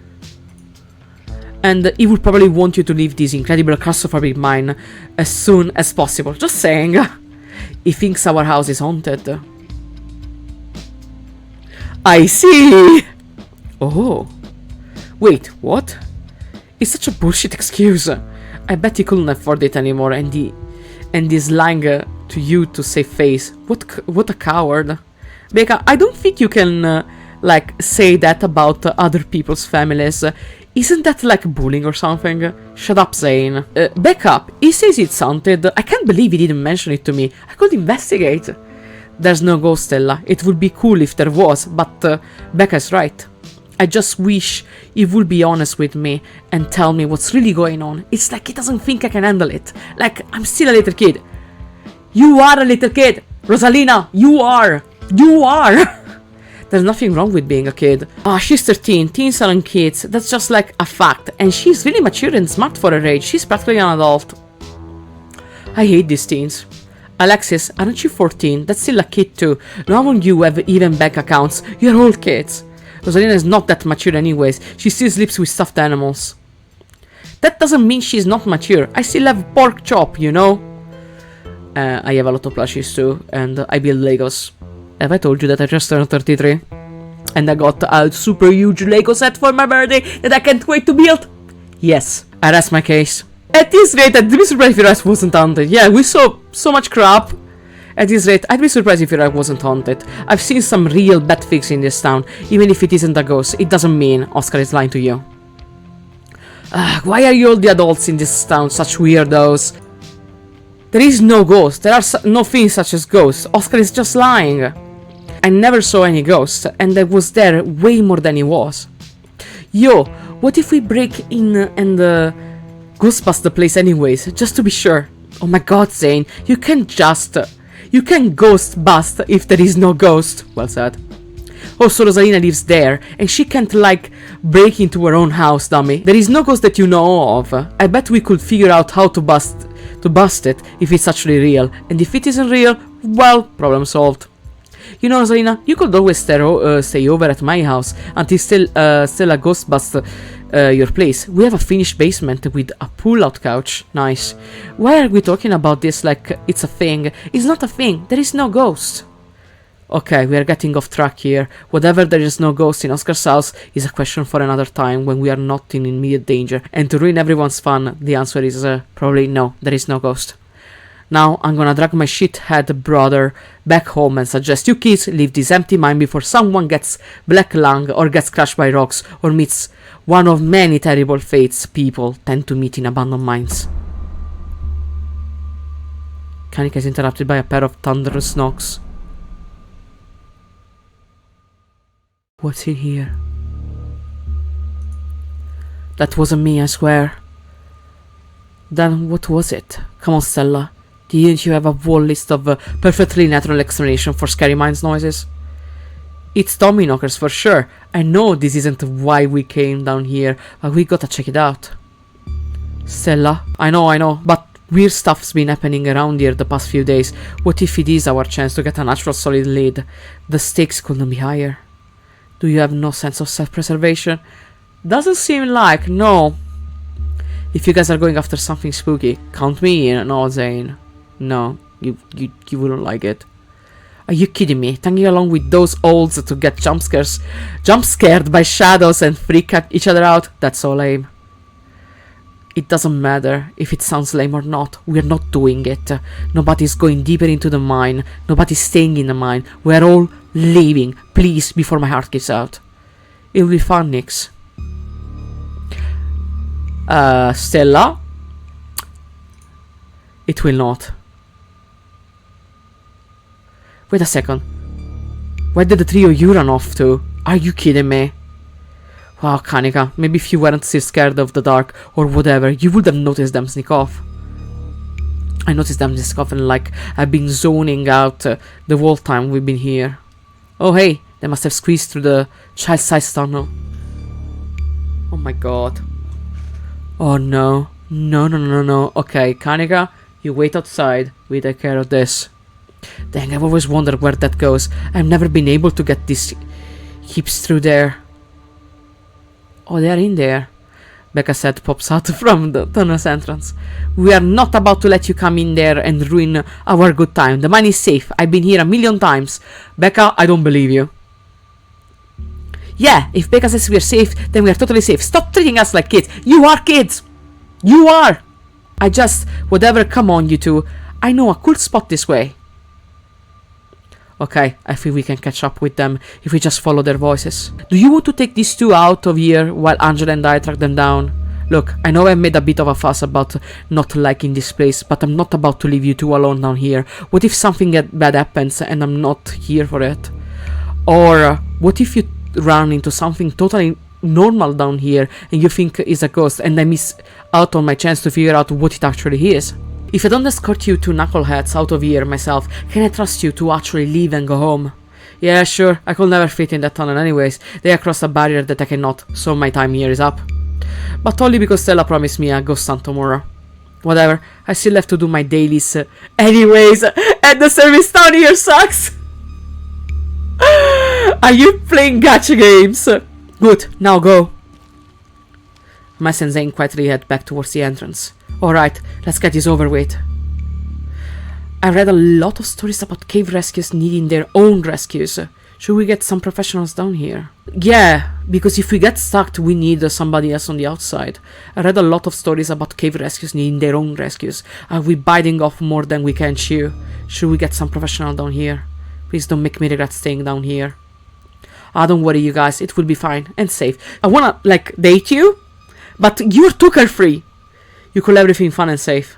S1: And he would probably want you to leave this incredible claustrophobic mine as soon as possible. Just saying. He thinks our house is haunted. I see! Oh. Wait, what? It's such a bullshit excuse. I bet he couldn't afford it anymore and he's lying to you to save face. What a coward. Becca, I don't think you can, say that about other people's families. Isn't that like bullying or something? Shut up, Zane. Back up. He says it's haunted. I can't believe he didn't mention it to me. I could investigate. There's no ghost, Stella. It would be cool if there was, but Becca's right. I just wish he would be honest with me and tell me what's really going on. It's like he doesn't think I can handle it. Like, I'm still a little kid. You are a little kid! Rosalina, you are! You are! There's nothing wrong with being a kid. Ah, she's 13. Teens aren't kids. That's just like a fact. And she's really mature and smart for her age. She's practically an adult. I hate these teens. Alexis, aren't you 14? That's still a kid too. None of you have even bank accounts. You're all kids. Rosalina is not that mature anyways. She still sleeps with stuffed animals. That doesn't mean she's not mature. I still have pork chop, you know? I have a lot of plushies too. And I build Legos. Have I told you that I just turned 33? And I got a super huge Lego set for my birthday that I can't wait to build? Yes, I rest my case. At this rate, I'd be surprised if your house wasn't haunted. Yeah, we saw so much crap. At this rate, I'd be surprised if your house wasn't haunted. I've seen some real bad things in this town. Even if it isn't a ghost, it doesn't mean Oscar is lying to you. Why are you all the adults in this town such weirdos? There is no ghost. There are no things such as ghosts. Oscar is just lying. I never saw any ghosts, and I was there way more than he was. Yo, what if we break in and ghost bust the place anyways, just to be sure? Oh my god, Zane, you can ghost bust if there is no ghost. Well said. Also, Rosalina lives there, and she can't, break into her own house, dummy. There is no ghost that you know of. I bet we could figure out how to bust it if it's actually real. And if it isn't real, well, problem solved. You know, Rosalina, you could always stay over at my house until Stella ghost busts your place. We have a finished basement with a pull-out couch. Nice. Why are we talking about this like it's a thing? It's not a thing. There is no ghost. Okay, we are getting off track here. Whatever there is no ghost in Oscar's house is a question for another time when we are not in immediate danger. And to ruin everyone's fun, the answer is probably no, there is no ghost. Now, I'm gonna drag my shithead brother back home and suggest you kids leave this empty mine before someone gets black lung or gets crushed by rocks or meets one of many terrible fates people tend to meet in abandoned mines. Kanika is interrupted by a pair of thunderous knocks. What's in here? That wasn't me, I swear. Then what was it? Come on, Stella. Didn't you have a whole list of perfectly natural explanation for scary mines noises? It's Tommy knockers for sure. I know this isn't why we came down here, but we gotta check it out. Stella, I know, but weird stuff's been happening around here the past few days. What if it is our chance to get a natural solid lead? The stakes couldn't be higher. Do you have no sense of self-preservation? Doesn't seem like, no. If you guys are going after something spooky, count me in, no, Zane. No, you wouldn't like it. Are you kidding me? Tagging along with those olds to get jump scared by shadows and freak each other out? That's so lame. It doesn't matter if it sounds lame or not. We're not doing it. Nobody's going deeper into the mine. Nobody's staying in the mine. We're all leaving, please, before my heart gives out. It will be fun, Nix. Stella? It will not. Wait a second. Where did the three of you run off to? Are you kidding me? Wow, Kanika, maybe if you weren't so scared of the dark or whatever, you would have noticed them sneak off. I noticed them sneak off and like I've been zoning out the whole time we've been here. Oh hey, they must have squeezed through the child-sized tunnel. Oh my god. Oh no. No. Okay, Kanika, you wait outside. We take care of this. Dang, I've always wondered where that goes. I've never been able to get these heaps through there. Oh, they're in there. Becca's head pops out from the tunnel's entrance. We are not about to let you come in there and ruin our good time. The mine is safe. I've been here 1,000,000 times. Becca, I don't believe you. Yeah, if Becca says we're safe, then we are totally safe. Stop treating us like kids. You are kids. You are. Whatever, come on, you two. I know a cool spot this way. Okay, I think we can catch up with them if we just follow their voices. Do you want to take these two out of here while Angela and I track them down? Look, I know I made a bit of a fuss about not liking this place, but I'm not about to leave you two alone down here. What if something bad happens and I'm not here for it? Or what if you run into something totally normal down here and you think it's a ghost and I miss out on my chance to figure out what it actually is? If I don't escort you two knuckleheads out of here myself, can I trust you to actually leave and go home? Yeah, sure, I could never fit in that tunnel anyways. They have crossed a barrier that I cannot, so my time here is up. But only because Stella promised me a ghost hunt tomorrow. Whatever, I still have to do my dailies anyways, and the service down here sucks! Are you playing gacha games? Good, now go. Mess and Zane quietly head back towards the entrance. Alright, let's get this over with. I read a lot of stories about cave rescues needing their own rescues. Should we get some professionals down here? Yeah, because if we get stuck, we need somebody else on the outside. I read a lot of stories about cave rescues needing their own rescues. Are we biting off more than we can chew? Should we get some professional down here? Please don't make me regret staying down here. Ah, don't worry you guys, it will be fine and safe. I wanna, like, date you, but you're too carefree. You call everything fun and safe.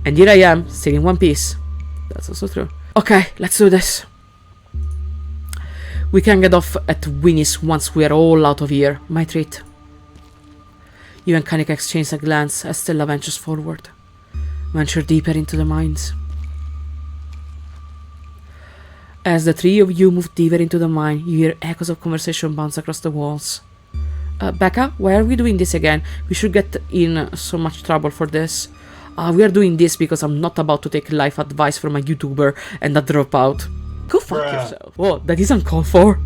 S1: And here I am, still in one piece. That's also true. Okay, let's do this. We can get off at Winnie's once we are all out of here. My treat. You and Kanika exchange a glance as Stella ventures forward. Venture deeper into the mines. As the three of you move deeper into the mine, you hear echoes of conversation bounce across the walls. Becca, why are we doing this again? We should get in so much trouble for this. We are doing this because I'm not about to take life advice from a YouTuber and a dropout. Go fuck yourself. Whoa, that isn't called for.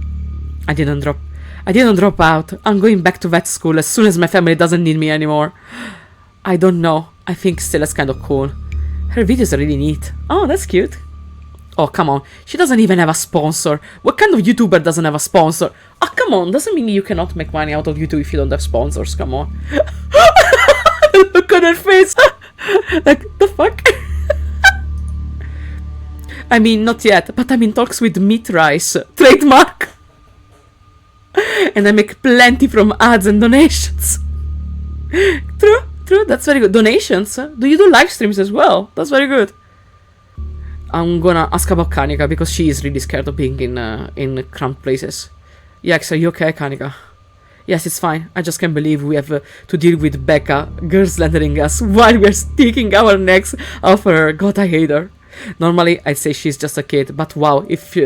S1: I didn't drop out. I'm going back to vet school as soon as my family doesn't need me anymore. I don't know. I think Stella's kind of cool. Her videos are really neat. Oh, that's cute. Oh, come on. She doesn't even have a sponsor. What kind of YouTuber doesn't have a sponsor? Oh, come on. Doesn't mean you cannot make money out of YouTube if you don't have sponsors. Come on. Look at her face. Like, the fuck? I mean, not yet, but I'm in talks with Meat Rice. Trademark. And I make plenty from ads and donations. True. That's very good. Donations? Do you do live streams as well? That's very good. I'm gonna ask about Kanika because she is really scared of being in cramped places. Yax, are you okay, Kanika? Yes, it's fine. I just can't believe we have to deal with Becca girls slandering us while we're sticking our necks out for her. God, I hate her. Normally, I'd say she's just a kid, but wow, if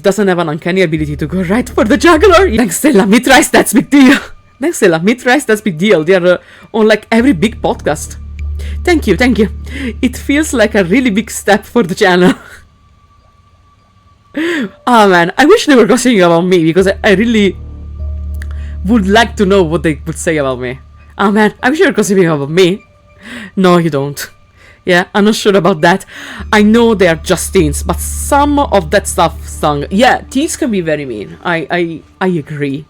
S1: doesn't have an uncanny ability to go right for the jugular. Thanks, Stella. Meat Rice, that's big deal. Thanks, Stella. Meat Rice, that's big deal. They're on like every big podcast. Thank you. It feels like a really big step for the channel. Oh man, I wish they were gossiping about me because I really would like to know what they would say about me. Oh man, I wish you were gossiping about me. No, you don't. Yeah, I'm not sure about that. I know they are just teens, but some of that stuff stung. Yeah, teens can be very mean. I agree.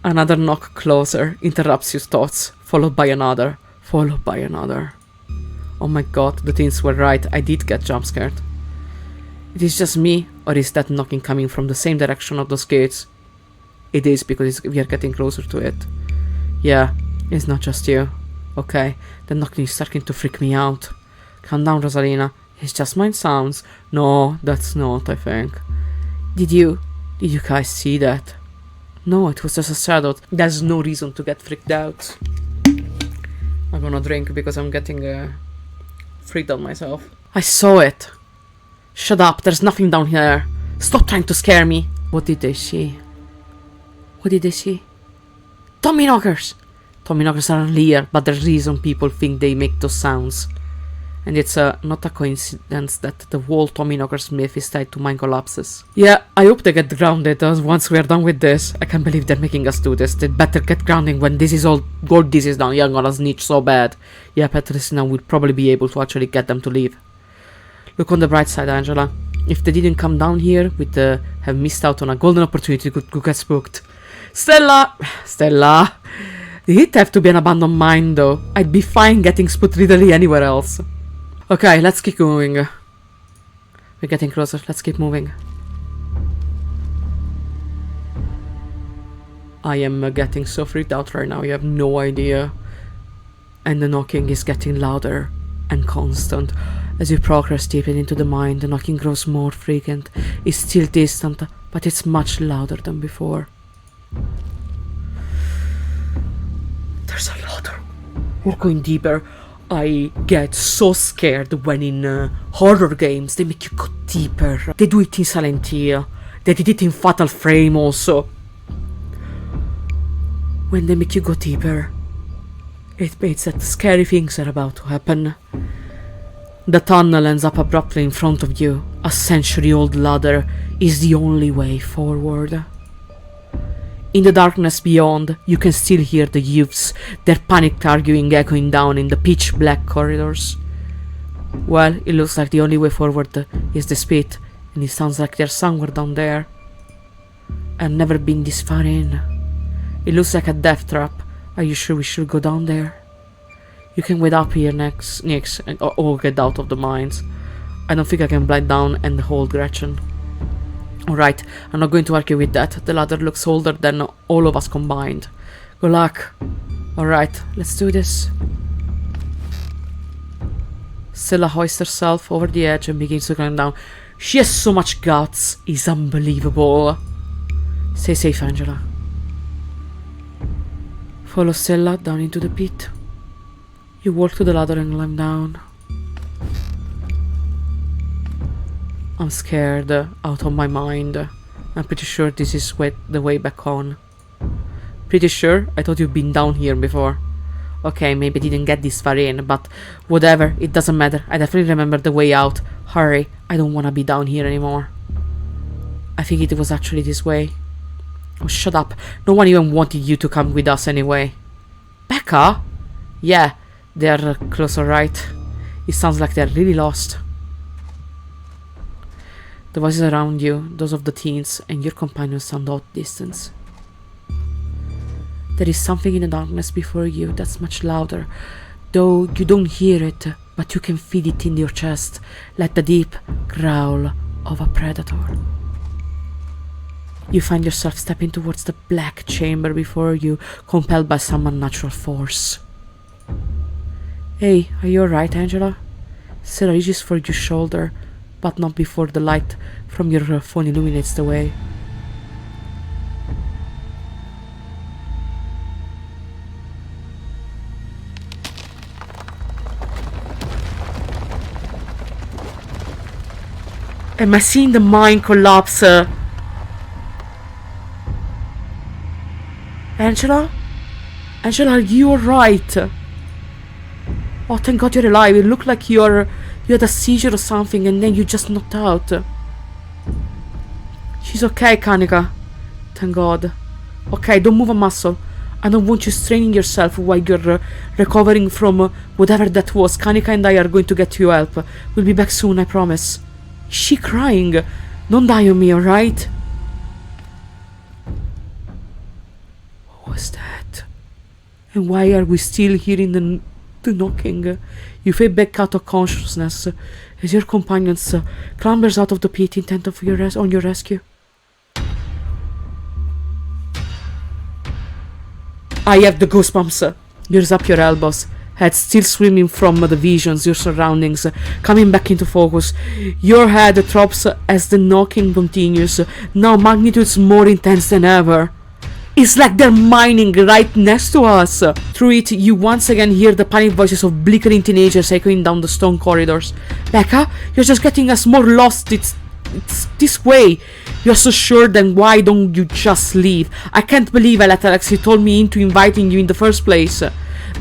S1: Another knock closer interrupts your thoughts, followed by another. Oh my god, the teens were right. I did get jump scared. It is just me, or is that knocking coming from the same direction of those gates? It is, because we are getting closer to it. Yeah, it's not just you. Okay, the knocking is starting to freak me out. Calm down, Rosalina. It's just my sounds. No, that's not, I think. Did you guys see that? No, it was just a shadow. There's no reason to get freaked out. I'm gonna drink because I'm getting freaked out myself. I saw it. Shut up, there's nothing down here. Stop trying to scare me. What did they see? What did they see? Tommy knockers! Tommy knockers are rare, but there's reason people think they make those sounds. And it's not a coincidence that the whole Tommy knockers myth is tied to mine collapses. Yeah, I hope they get grounded once we're done with this. I can't believe they're making us do this. They'd better get grounding when this is all gold. This is done. Yeah, I'm gonna snitch so bad. Yeah, Patricia will probably be able to actually get them to leave. Look on the bright side, Angela. If they didn't come down here, we'd have missed out on a golden opportunity to get spooked. Stella! It'd have to be an abandoned mine, though. I'd be fine getting spooked literally anywhere else. Okay, let's keep moving. We're getting closer. Let's keep moving. I am getting so freaked out right now. You have no idea. And the knocking is getting louder and constant. As you progress deeper into the mine, the knocking grows more frequent. It's still distant, but it's much louder than before. There's a ladder. We're going deeper. I get so scared when in horror games they make you go deeper. They do it in Silent Hill. They did it in Fatal Frame also. When they make you go deeper, it means that scary things are about to happen. The tunnel ends up abruptly in front of you. A century-old ladder is the only way forward. In the darkness beyond, you can still hear the youths, their panicked arguing echoing down in the pitch-black corridors. Well, it looks like the only way forward is the spit, and it sounds like they're somewhere down there. I've never been this far in. It looks like a death trap. Are you sure we should go down there? You can wait up here next, or get out of the mines. I don't think I can blind down and hold Gretchen. Alright, I'm not going to argue with that. The ladder looks older than all of us combined. Good luck. Alright, let's do this. Stella hoists herself over the edge and begins to climb down. She has so much guts. It's unbelievable. Stay safe, Angela. Follow Stella down into the pit. You walk to the ladder and climb down. I'm scared out of my mind. I'm pretty sure this is the way back on. Pretty sure? I thought you've been down here before. Okay, maybe I didn't get this far in, but whatever, it doesn't matter. I definitely remember the way out. Hurry, I don't want to be down here anymore. I think it was actually this way. Oh, shut up. No one even wanted you to come with us anyway. Becca? Yeah, they're close, alright. It sounds like they're really lost. The voices around you, those of the teens, and your companions sound out distance. There is something in the darkness before you that's much louder, though you don't hear it, but you can feel it in your chest, like the deep growl of a predator. You find yourself stepping towards the black chamber before you, compelled by some unnatural force. Hey, are you alright, Angela? Sarah reaches for your shoulder, but not before the light from your phone illuminates the way. Am I seeing the mine collapse? Angela? Angela, are you alright? Oh, thank God you're alive. It looked like you had a seizure or something and then you just knocked out. She's okay, Kanika. Thank God. Okay, don't move a muscle. I don't want you straining yourself while you're recovering from whatever that was. Kanika and I are going to get you help. We'll be back soon, I promise. Is she crying? Don't die on me, alright? What was that? And why are we still here in the the knocking. You fade back out of consciousness as your companions clambers out of the pit intent on your rescue. I have the goosebumps. Yours up your elbows, head still swimming from the visions, your surroundings, coming back into focus. Your head drops as the knocking continues, now magnitudes more intense than ever. It's like they're mining right next to us. Through it, you once again hear the panic voices of bickering teenagers echoing down the stone corridors. Becca, you're just getting us more lost. It's this way. You're so sure, then why don't you just leave? I can't believe I let Alexi talk me into inviting you in the first place.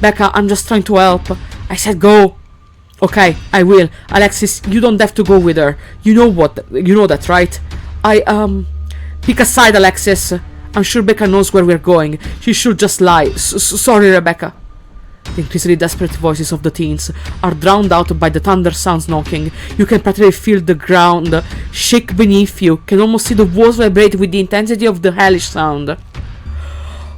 S1: Becca, I'm just trying to help. I said go. Okay, I will. Alexis, you don't have to go with her. You know that, right? Pick a side, Alexis. I'm sure Becca knows where we're going. She should just lie. Sorry, Rebecca. The increasingly desperate voices of the teens are drowned out by the thunder sounds knocking. You can practically feel the ground shake beneath you. Can almost see the walls vibrate with the intensity of the hellish sound.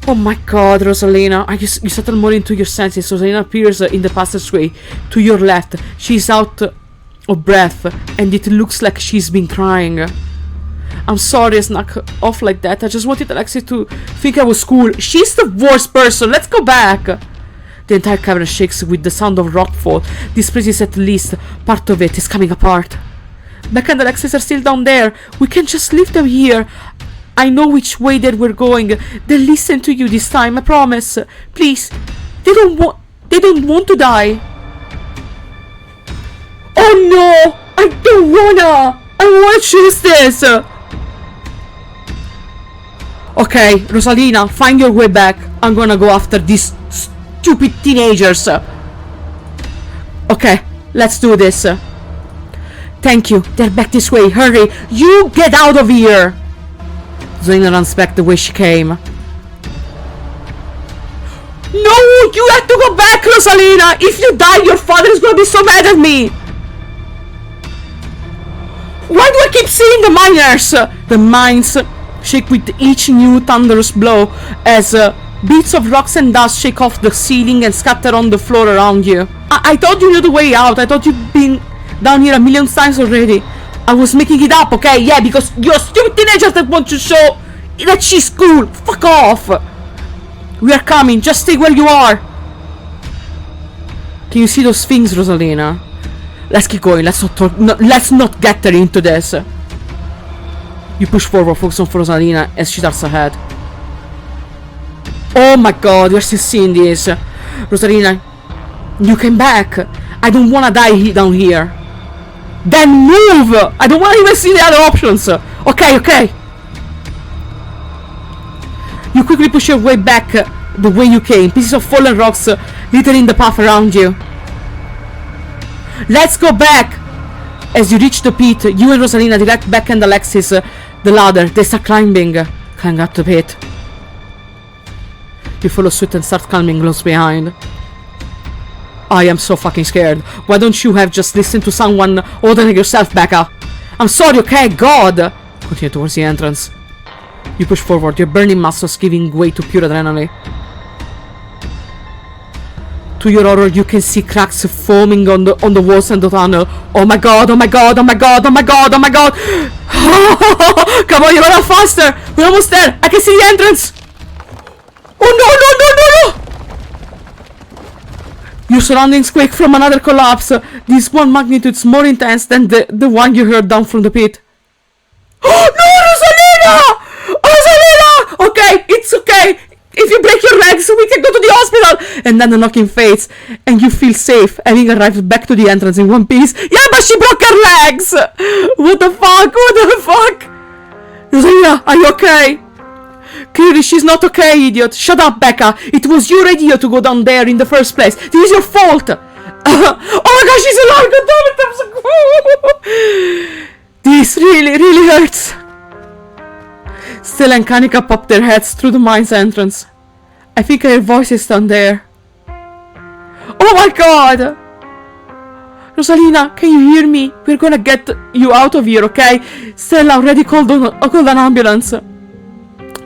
S1: Oh my god, Rosalina. You settle more into your senses. Rosalina appears in the passageway to your left. She's out of breath, and it looks like she's been crying. I'm sorry I snuck off like that. I just wanted Alexi to think I was cool. She's the worst person. Let's go back. The entire cavern shakes with the sound of rockfall. This place is at least part of it is coming apart. Becca and Alexis are still down there. We can't just leave them here. I know which way that we're going. They'll listen to you this time, I promise. Please. They don't want to die. Oh no! I don't wanna! I wanna choose this! Okay, Rosalina, find your way back. I'm gonna go after these stupid teenagers. Okay, let's do this. Thank you. They're back this way. Hurry. You get out of here. Rosalina runs back the way she came. No, you have to go back, Rosalina. If you die, your father is gonna be so mad at me. Why do I keep seeing the miners? The mines shake with each new thunderous blow as bits of rocks and dust shake off the ceiling and scatter on the floor around you. I thought you knew the way out. I thought you'd been down here a million times already. I was making it up, okay? Yeah, because you're stupid teenagers that want to show that she's cool. Fuck off. We are coming. Just stay where you are. Can you see those things, Rosalina? Let's keep going. Let's not talk. No, let's not get her into this. You push forward, focus on Rosalina as she darts ahead. Oh my god, we're still seeing this. Rosalina, you came back. I don't wanna die down here. Then move! I don't wanna even see the other options. Okay. You quickly push your way back the way you came. Pieces of fallen rocks littering the path around you. Let's go back! As you reach the pit, you and Rosalina direct Becca and Alexis the ladder. They start climbing up the pit. You follow suit and start climbing close behind. I am so fucking scared. Why don't you have just listened to someone other than yourself, Becca? I'm sorry, okay? God! Continue towards the entrance. You push forward, your burning muscles giving way to pure adrenaline. To your horror, you can see cracks forming on the walls and the tunnel. Oh my god, oh my god, oh my god, oh my god, oh my god! Come on, you run faster! We're almost there! I can see the entrance! Oh no, no, no, no, no! Your surroundings quake from another collapse. This one magnitude's more intense than the one you heard down from the pit. Oh no, Rosalina! Rosalina! Okay, it's okay. If you break your legs, we can go to the hospital. And then the knocking fades, and you feel safe, having arrived back to the entrance in one piece. Yeah, but she broke her legs. What the fuck? What the fuck? Rosalina, are you okay? Clearly she's not okay, idiot. Shut up, Becca. It was your idea to go down there in the first place. This is your fault. Oh my gosh, she's alive. God damn it, I'm so cool. This really hurts. Stella and Kanika pop their heads through the mine's entrance. I think her voice is down there. Oh my god. Rosalina, can you hear me? We're gonna get you out of here, okay? Stella already called an ambulance.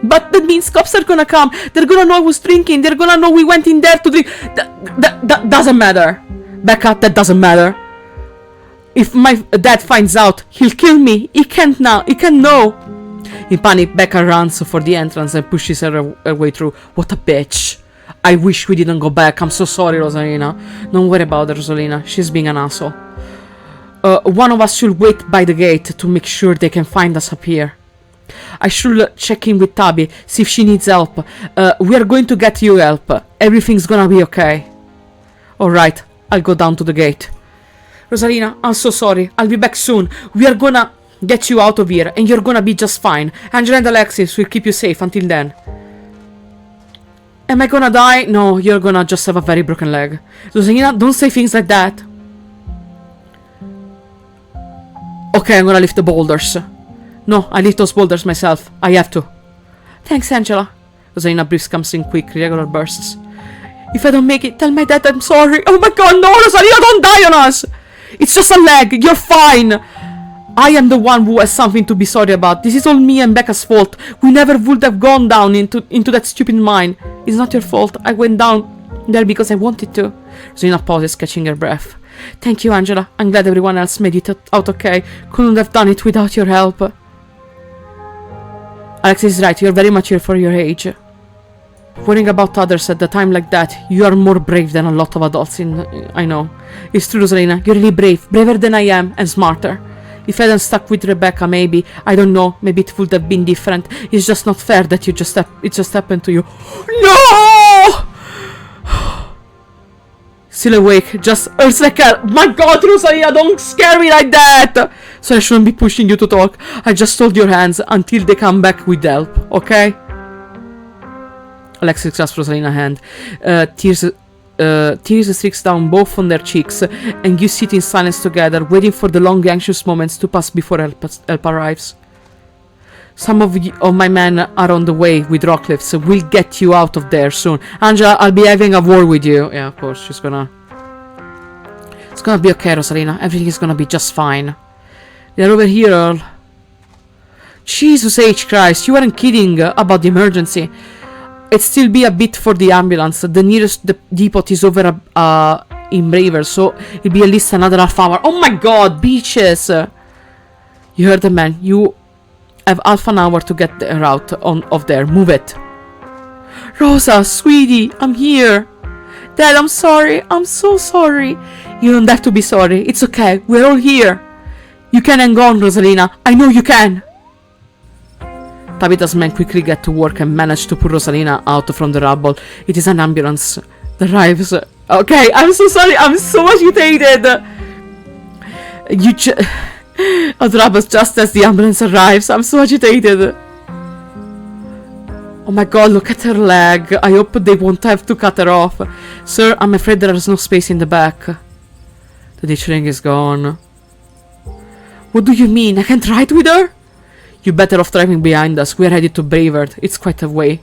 S1: But that means cops are gonna come. They're gonna know I was drinking. They're gonna know we went in there to drink. That doesn't matter. Becca, that doesn't matter. If my dad finds out, he'll kill me. He can't now. He can't know. In panic, Becca runs for the entrance and pushes her way through. What a bitch. I wish we didn't go back. I'm so sorry, Rosalina. Don't worry about her, Rosalina. She's being an asshole. One of us should wait by the gate to make sure they can find us up here. I should check in with Tabby, see if she needs help. We are going to get you help. Everything's gonna be okay. Alright, I'll go down to the gate. Rosalina, I'm so sorry. I'll be back soon. We are gonna get you out of here, and you're gonna be just fine. Angela and Alexis will keep you safe until then. Am I gonna die? No, you're gonna just have a very broken leg. Rosalina, don't say things like that. Okay, I'm gonna lift the boulders. No, I lift those boulders myself. I have to. Thanks, Angela. Rosalina breathes comes in quick, regular bursts. If I don't make it, tell my dad I'm sorry. Oh my god, no, Rosalina, don't die on us! It's just a leg. You're fine. I am the one who has something to be sorry about. This is all me and Becca's fault. We never would have gone down into that stupid mine. It's not your fault. I went down there because I wanted to. Rosalina pauses, catching her breath. Thank you, Angela. I'm glad everyone else made it out okay. Couldn't have done it without your help. Alexis is right. You're very mature for your age. Worrying about others at a time like that, you are more brave than a lot of adults I know. It's true, Rosalina. You're really brave. Braver than I am, and smarter. If I hadn't stuck with Rebecca, maybe, I don't know, maybe it would have been different. It's just not fair that it just happened to you. No! Still awake, just hurts like hell. My god, Rosalina, don't scare me like that! So I shouldn't be pushing you to talk. I just hold your hands until they come back with help, okay? Alexis grasps Rosalina's hand. Tears streaks down both on their cheeks, and you sit in silence together, waiting for the long, anxious moments to pass before help arrives. Some of my men are on the way with Rocklifts. We'll get you out of there soon. Angela, I'll be having a war with you. Yeah, of course, she's gonna... It's gonna be okay, Rosalina. Everything is gonna be just fine. They're over here, Earl. Jesus H. Christ, you weren't kidding about the emergency. It'd still be a bit for the ambulance. The nearest depot is over in Braver, so it'll be at least another half hour. Oh my god, beaches! You heard the man. You have half an hour to get her out of there. Move it. Rosa, sweetie, I'm here. Dad, I'm sorry. I'm so sorry. You don't have to be sorry. It's okay. We're all here. You can hang on, Rosalina. I know you can. Tabitha's men quickly get to work and manage to pull Rosalina out from the rubble. It is an ambulance. The arrives. Okay, I'm so sorry. I'm so agitated. Adrabas just as the ambulance arrives. I'm so agitated. Oh my god, look at her leg. I hope they won't have to cut her off. Sir, I'm afraid there is no space in the back. The ditch ring is gone. What do you mean? I can't ride with her? You're better off driving behind us. We're headed to Bravard. It's quite a way.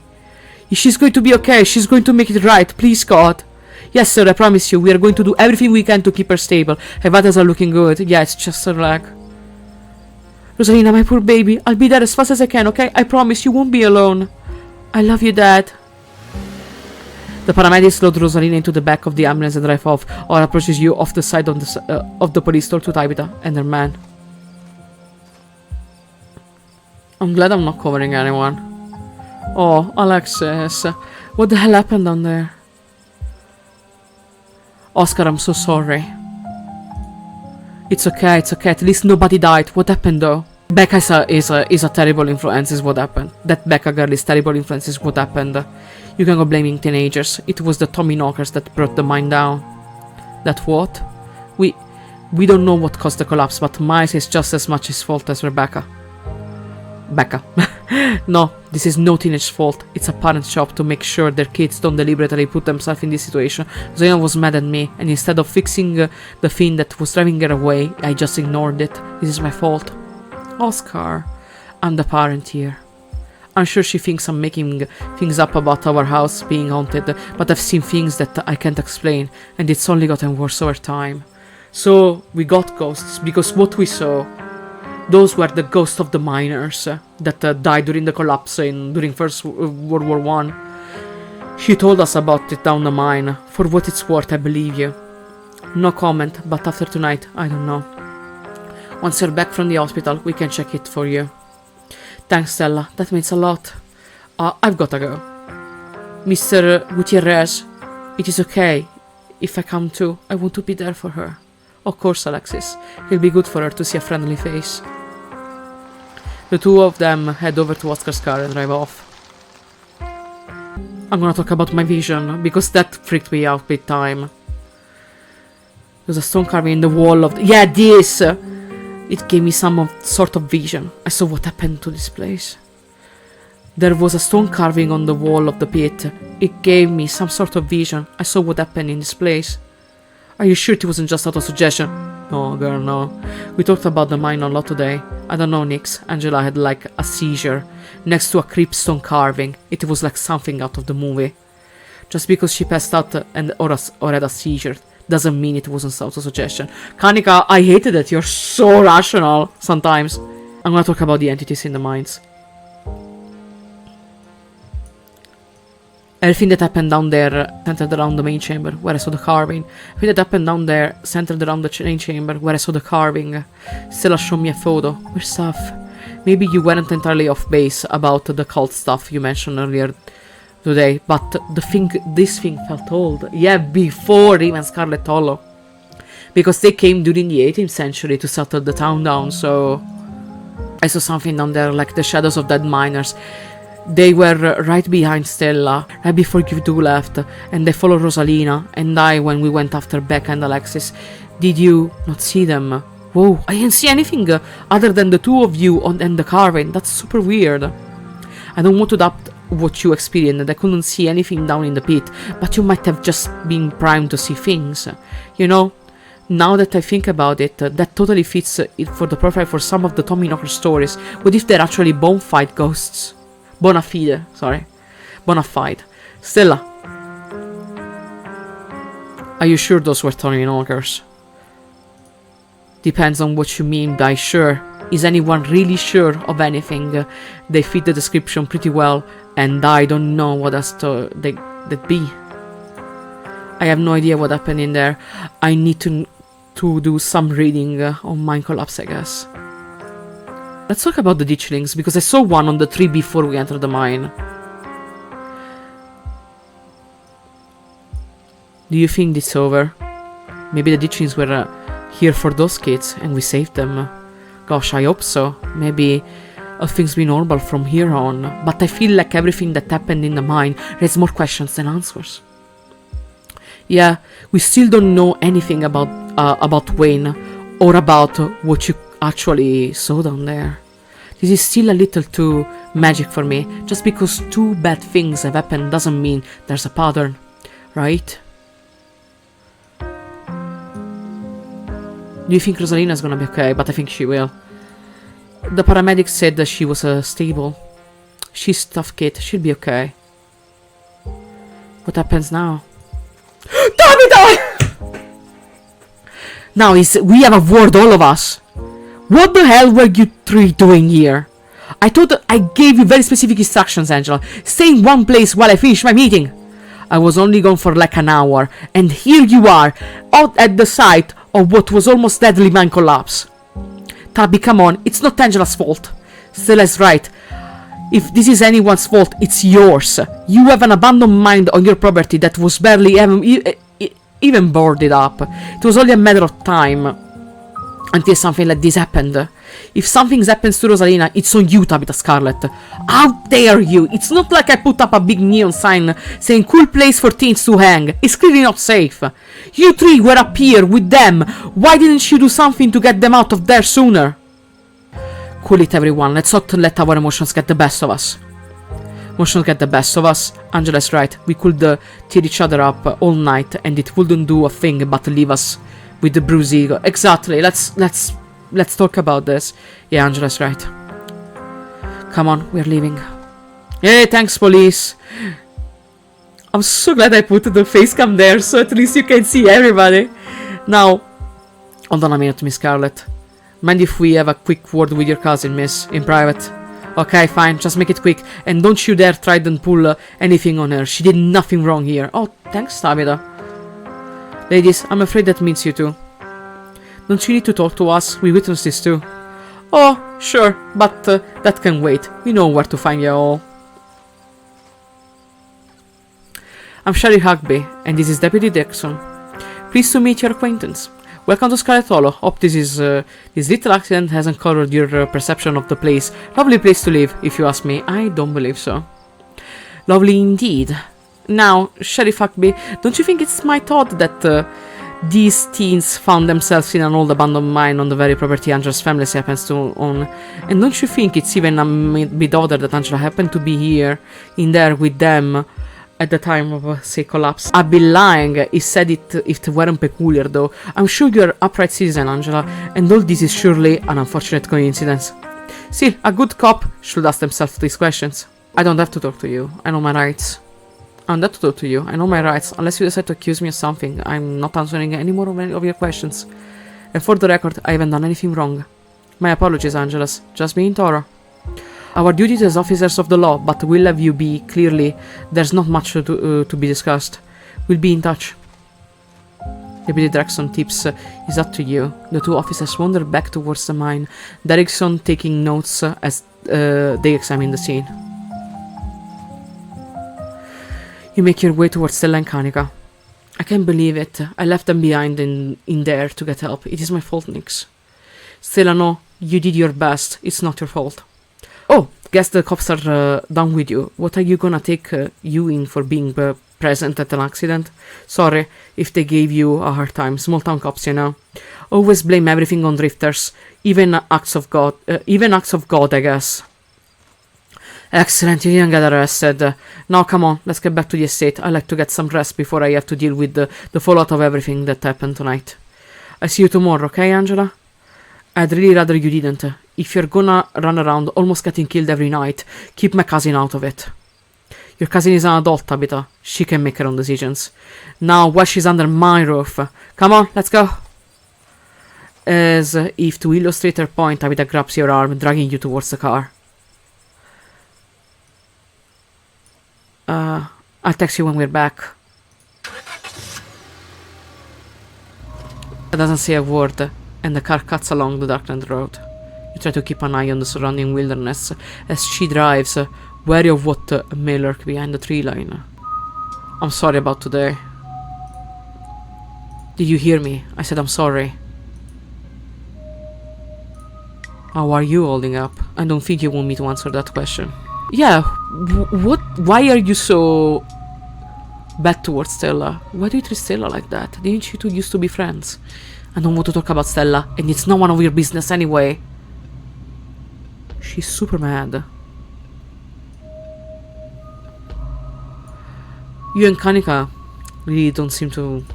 S1: She's going to be okay. She's going to make it right. Please, God. Yes, sir, I promise you. We are going to do everything we can to keep her stable. Her vitals are looking good. Yeah, it's just her leg. Rosalina, my poor baby. I'll be there as fast as I can, okay? I promise you won't be alone. I love you, Dad. The paramedics load Rosalina into the back of the ambulance and drive off. Or approaches you off the side of the police store to Tabitha and her man. I'm glad I'm not covering anyone. Oh, Alexis. What the hell happened down there? Oscar, I'm so sorry. It's okay, it's okay. At least nobody died. What happened though? Becca is a terrible influence is what happened. That Becca girl is terrible influence is what happened. You can go blaming teenagers. It was the Tommy knockers that brought the mine down. That what? We don't know what caused the collapse, but Miles is just as much his fault as Rebecca. Becca. No, this is no teenage's fault. It's a parent's job to make sure their kids don't deliberately put themselves in this situation. Zoya was mad at me, and instead of fixing the thing that was driving her away, I just ignored it. This is my fault. Oscar, I'm the parent here. I'm sure she thinks I'm making things up about our house being haunted, but I've seen things that I can't explain, and it's only gotten worse over time. So, we got ghosts, because what we saw, Those were the ghosts of the miners that died during the collapse during First World War One. She told us about it down the mine. For what it's worth, I believe you. No comment, but after tonight, I don't know. Once you're back from the hospital, we can check it for you. Thanks, Stella. That means a lot. I've gotta go. Mr. Gutierrez, it is okay. If I come too, I want to be there for her. Of course, Alexis. It'll be good for her to see a friendly face. The two of them head over to Oscar's car and drive off. I'm gonna talk about my vision, because that freaked me out big time. There's a stone carving in the wall of... yeah, this! It gave me some sort of vision. I saw what happened to this place. There was a stone carving on the wall of the pit. It gave me some sort of vision. I saw what happened in this place. Are you sure it wasn't just auto-suggestion? No, girl, no. We talked about the mine a lot today. I don't know, Nix. Angela had like a seizure next to a creepstone carving. It was like something out of the movie. Just because she passed out or had a seizure doesn't mean it wasn't auto-suggestion. Kanika, I hated it. You're so rational sometimes. I'm gonna talk about the entities in the mines. Everything that happened down there centered around the main chamber where I saw the carving. Everything that happened down there centered around the main chamber where I saw the carving. Stella showed me a photo. Weird stuff. Maybe you weren't entirely off base about the cult stuff you mentioned earlier today, but this thing felt old. Yeah, before even Scarlet Hollow. Because they came during the 18th century to settle the town down, so... I saw something down there like the shadows of dead miners. They were right behind Stella, right before you two left, and they followed Rosalina and I when we went after Becca and Alexis. Did you not see them? Whoa, I didn't see anything other than the two of you and the carving. That's super weird. I don't want to doubt what you experienced. I couldn't see anything down in the pit, but you might have just been primed to see things. You know, now that I think about it, that totally fits it for the profile for some of the Tommy Knocker stories. What if they're actually bona fide ghosts? Bona fide, sorry. Bona fide. Stella. Are you sure those were Tommy Knockers? Depends on what you mean by sure. Is anyone really sure of anything? They fit the description pretty well, and I don't know what else that be. I have no idea what happened in there. I need to do some reading on Mine Collapse, I guess. Let's talk about the ditchlings, because I saw one on the tree before we entered the mine. Do you think it's over? Maybe the ditchlings were here for those kids, and we saved them. Gosh, I hope so. Maybe things be normal from here on. But I feel like everything that happened in the mine raises more questions than answers. Yeah, we still don't know anything about Wayne, or about what you actually saw down there. This is still a little too magic for me. Just because two bad things have happened doesn't mean there's a pattern, right? Do you think Rosalina's gonna be okay? But I think she will. The paramedics said that she was stable. She's a tough kid. She'll be okay. What happens now? Davide! Now we have a word, all of us. What the hell were you three doing here? I thought I gave you very specific instructions, Angela. Stay in one place while I finish my meeting. I was only gone for like an hour, and here you are, out at the site of what was almost deadly mine collapse. Tabby, come on, it's not Angela's fault. Stella's right. If this is anyone's fault, it's yours. You have an abandoned mine on your property that was barely even boarded up. It was only a matter of time until something like this happened. If something happens to Rosalina, it's on you, Tabitha Scarlet. How dare you? It's not like I put up a big neon sign saying cool place for teens to hang. It's clearly not safe. You three were up here with them. Why didn't you do something to get them out of there sooner? Cool it, everyone. Let's not let our emotions get the best of us. Emotions get the best of us. Angela's right. We could tear each other up all night and it wouldn't do a thing but leave us with the bruised ego. Exactly. Let's talk about this. Yeah, Angela's right. Come on, we're leaving. Hey, thanks, police. I'm so glad I put the face cam there, so at least you can see everybody. Now, hold on a minute, Miss Scarlet. Mind if we have a quick word with your cousin, miss, in private? Okay, fine, just make it quick, and don't you dare try and pull anything on her. She did nothing wrong here. Oh, thanks, Tabitha. Ladies, I'm afraid that means you too. Don't you need to talk to us? We witnessed this too. Oh, sure, but that can wait. We know where to find you all. I'm Sherry Hugby, and this is Deputy Dixon. Pleased to meet your acquaintance. Welcome to Scarlet Hollow. Hope this little accident hasn't colored your perception of the place. Lovely place to live, if you ask me. I don't believe so. Lovely indeed. Now, Sheriff Huckby, don't you think it's my thought that these teens found themselves in an old abandoned mine on the very property Angela's family happens to own? And don't you think it's even a bit odder that Angela happened to be here, in there with them, at the time of, say, collapse? I'd be lying if said it if it weren't peculiar, though. I'm sure you're upright citizen, Angela, and all this is surely an unfortunate coincidence. Still, a good cop should ask themselves these questions. I don't have to talk to you. I know my rights. I don't have to talk to you. I know my rights. Unless you decide to accuse me of something, I'm not answering any more of your questions. And for the record, I haven't done anything wrong. My apologies, Angelus. Just being thorough. Our duties as officers of the law, but we'll have you be clearly there's not much to be discussed. We'll be in touch. Deputy Drexon tips is up to you. The two officers wander back towards the mine, Drexon taking notes as they examine the scene. You make your way towards Stella and Kanika. I can't believe it. I left them behind in there to get help. It is my fault, Nix. Stella, no. You did your best. It's not your fault. Oh, guess the cops are done with you. What are you gonna take you in for being present at an accident? Sorry if they gave you a hard time. Small town cops, you know. Always blame everything on drifters. Even acts of God, I guess. Excellent, you didn't get arrested. Now come on, let's get back to the estate. I like to get some rest before I have to deal with the fallout of everything that happened tonight. I see you tomorrow, okay, Angela? I'd really rather you didn't. If you're gonna run around almost getting killed every night, keep my cousin out of it. Your cousin is an adult, Tabitha. She can make her own decisions. Now, while she's under my roof. Come on, let's go. As if to illustrate her point, Tabitha grabs your arm, dragging you towards the car. I'll text you when we're back. It doesn't say a word, and the car cuts along the darkened road. You try to keep an eye on the surrounding wilderness as she drives, wary of what may lurk behind the tree line. I'm sorry about today. Did you hear me? I said I'm sorry. How are you holding up? I don't think you want me to answer that question. Yeah, what? Why are you so bad towards Stella? Why do you treat Stella like that? Didn't you two used to be friends? I don't want to talk about Stella, and it's not one of your business anyway. She's super mad. You and Kanika really don't seem to...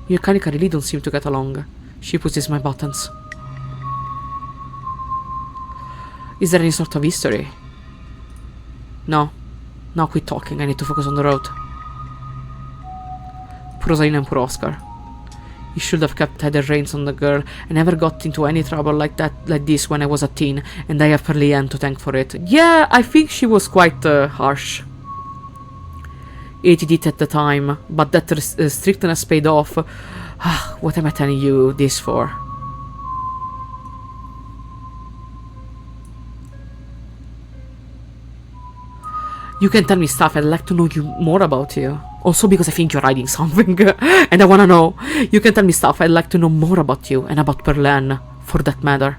S1: You and Kanika really don't seem to get along. She pushes my buttons. Is there any sort of history? No. Now quit talking, I need to focus on the road. Poor Rosalina and poor Oscar. You should have kept tighter reins on the girl. I never got into any trouble like this when I was a teen, and I have Pearly Ann to thank for it. Yeah, I think she was quite harsh. Hated it at the time, but that strictness paid off. What am I telling you this for? You can tell me stuff, I'd like to know more about you. Also because I think you're hiding something, and I wanna know. You can tell me stuff, I'd like to know more about you, and about Pearly Ann, for that matter.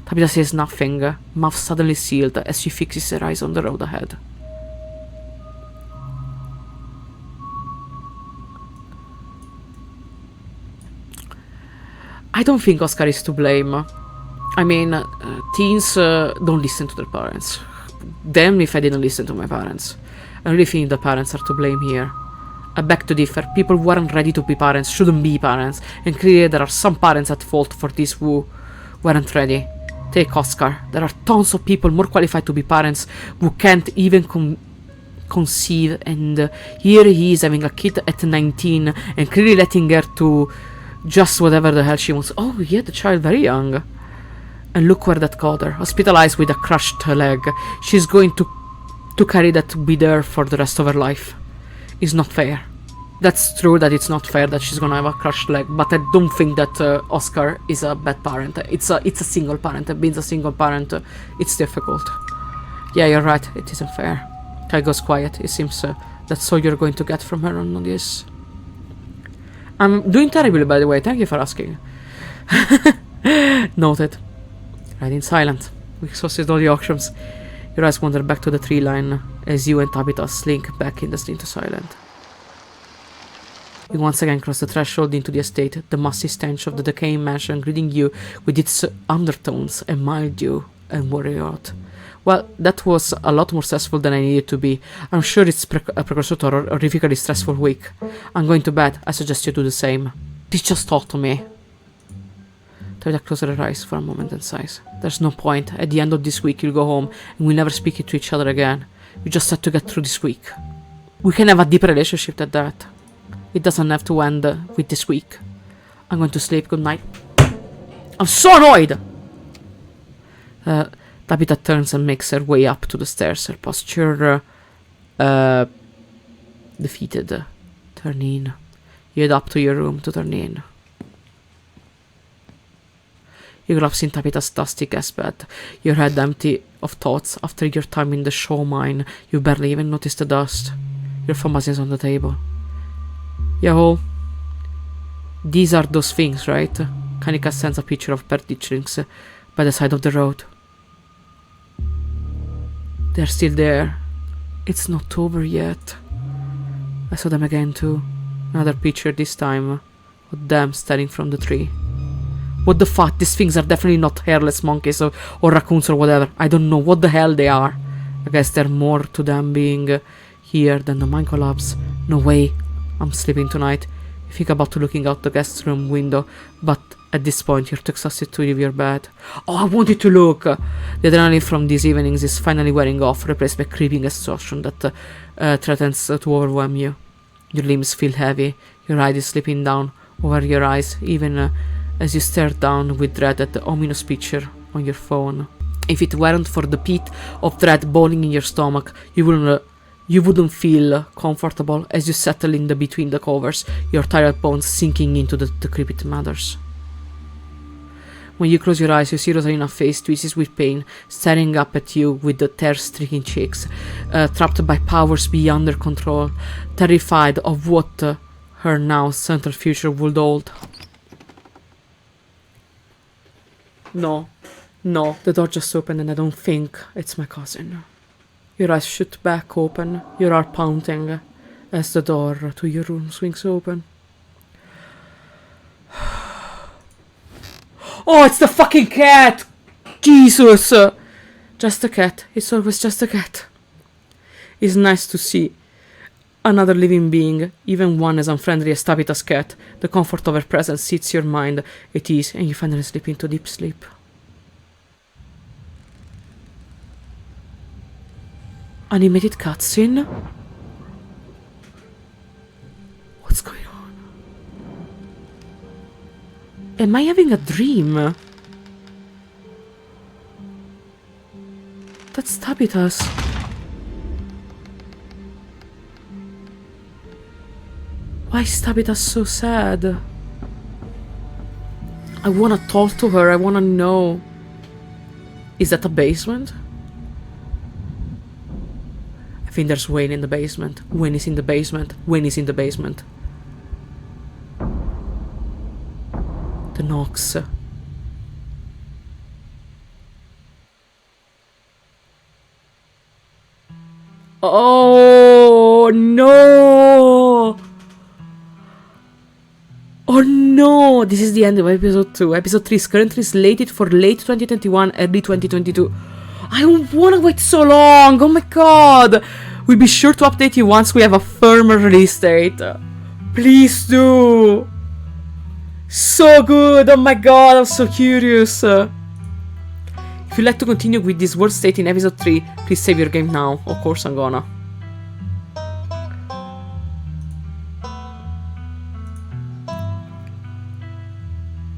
S1: Tabitha says nothing, mouth suddenly sealed as she fixes her eyes on the road ahead. I don't think Oscar is to blame. I mean, teens don't listen to their parents. Damn if I didn't listen to my parents. I really think the parents are to blame here. I beg to differ. People who aren't ready to be parents shouldn't be parents, and clearly there are some parents at fault for this who weren't ready. Take Oscar. There are tons of people more qualified to be parents who can't even conceive, and here he is having a kid at 19 and clearly letting her to just whatever the hell she wants. Oh, he had the child very young. And look where that got her. Hospitalized with a crushed leg. She's going to carry that with her for the rest of her life. It's not fair. That's true that it's not fair that she's gonna have a crushed leg, but I don't think that Oscar is a bad parent. It's a single parent. Being a single parent, it's difficult. Yeah, you're right. It isn't fair. Kai goes quiet. It seems that's all you're going to get from her on this. I'm doing terribly, by the way. Thank you for asking. Noted. Riding silent. We exhausted all the options. Your eyes wander back to the tree line as you and Tabitha slink back in the stream to silent. You once again cross the threshold into the estate, the musty stench of the decaying mansion greeting you with its undertones and mildew and worry out. Well, that was a lot more stressful than I needed to be. I'm sure it's a precursor to a horrifically stressful week. I'm going to bed. I suggest you do the same. Please just talk to me. Tabitha closes her eyes for a moment and sighs. There's no point. At the end of this week, you'll go home and we'll never speak to each other again. We just have to get through this week. We can have a deeper relationship than that. It doesn't have to end with this week. I'm going to sleep. Good night. I'm so annoyed! Tabitha turns and makes her way up to the stairs. Her posture defeated. Turn in. You head up to your room to turn in. You collapse in Tabitha's dusty gas bed, your head empty of thoughts. After your time in the show mine, you barely even notice the dust. Your phone is on the table. Yo, these are those things, right? Kanika sends a picture of bird ditchlings by the side of the road. They're still there. It's not over yet. I saw them again too. Another picture, this time of them staring from the tree. What the fuck? These things are definitely not hairless monkeys or raccoons or whatever. I don't know what the hell they are. I guess there's more to them being here than the mine collapse. No way. I'm sleeping tonight. You think about looking out the guest room window, but at this point you're too exhausted to leave your bed. Oh, I wanted to look! The adrenaline from these evenings is finally wearing off, replaced by creeping exhaustion that threatens to overwhelm you. Your limbs feel heavy, your eye is slipping down over your eyes, even as you stare down with dread at the ominous picture on your phone. If it weren't for the pit of dread boiling in your stomach, you wouldn't feel comfortable as you settle in between the covers, your tired bones sinking into the decrepit matters. When you close your eyes, you see Rosalina's face twists with pain, staring up at you with the tear-stricken cheeks, trapped by powers beyond her control, terrified of what her now certain future would hold. No, the door just opened and I don't think it's my cousin. Your eyes shoot back open, your heart pounding as the door to your room swings open. Oh, it's the fucking cat! Jesus! Just a cat. It's always just a cat. It's nice to see another living being, even one as unfriendly as Tabitha's cat. The comfort of her presence sets your mind at ease and you finally slip into deep sleep. Animated cutscene? What's going on? Am I having a dream? That's Tabitha's. Why is Tabitha so sad? I wanna talk to her, I wanna know. Is that a basement? I think there's Wayne in the basement. Wayne is in the basement. Wayne is in the basement. The knocks. Oh no! Oh no! This is the end of episode 2. Episode 3 is currently slated for late 2021, early 2022. I don't wanna wait so long! Oh my god! We'll be sure to update you once we have a firmer release date. Please do! So good! Oh my god, I'm so curious! If you'd like to continue with this world state in episode 3, please save your game now. Of course I'm gonna.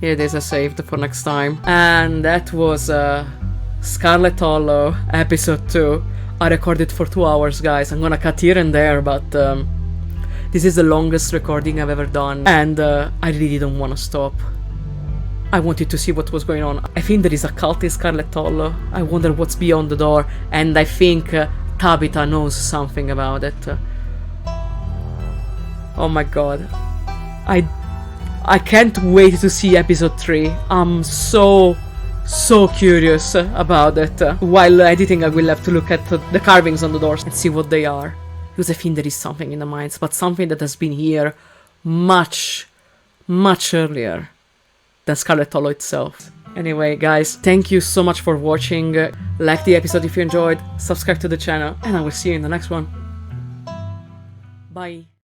S1: Here it is, I saved for next time. And that was Scarlet Hollow episode 2. I recorded for 2 hours, guys. I'm gonna cut here and there, but this is the longest recording I've ever done, and I really didn't want to stop. I wanted to see what was going on. I think there is a cult in Scarlet Hollow. I wonder what's beyond the door, and I think Tabitha knows something about it. Oh my god. I can't wait to see episode 3. I'm so curious about it. While editing, I will have to look at the carvings on the doors and see what they are. Because I think there is something in the mines, but something that has been here much earlier than Scarlet Hollow itself. Anyway, guys, thank you so much for watching. Like the episode if you enjoyed, subscribe to the channel, and I will see you in the next one. Bye.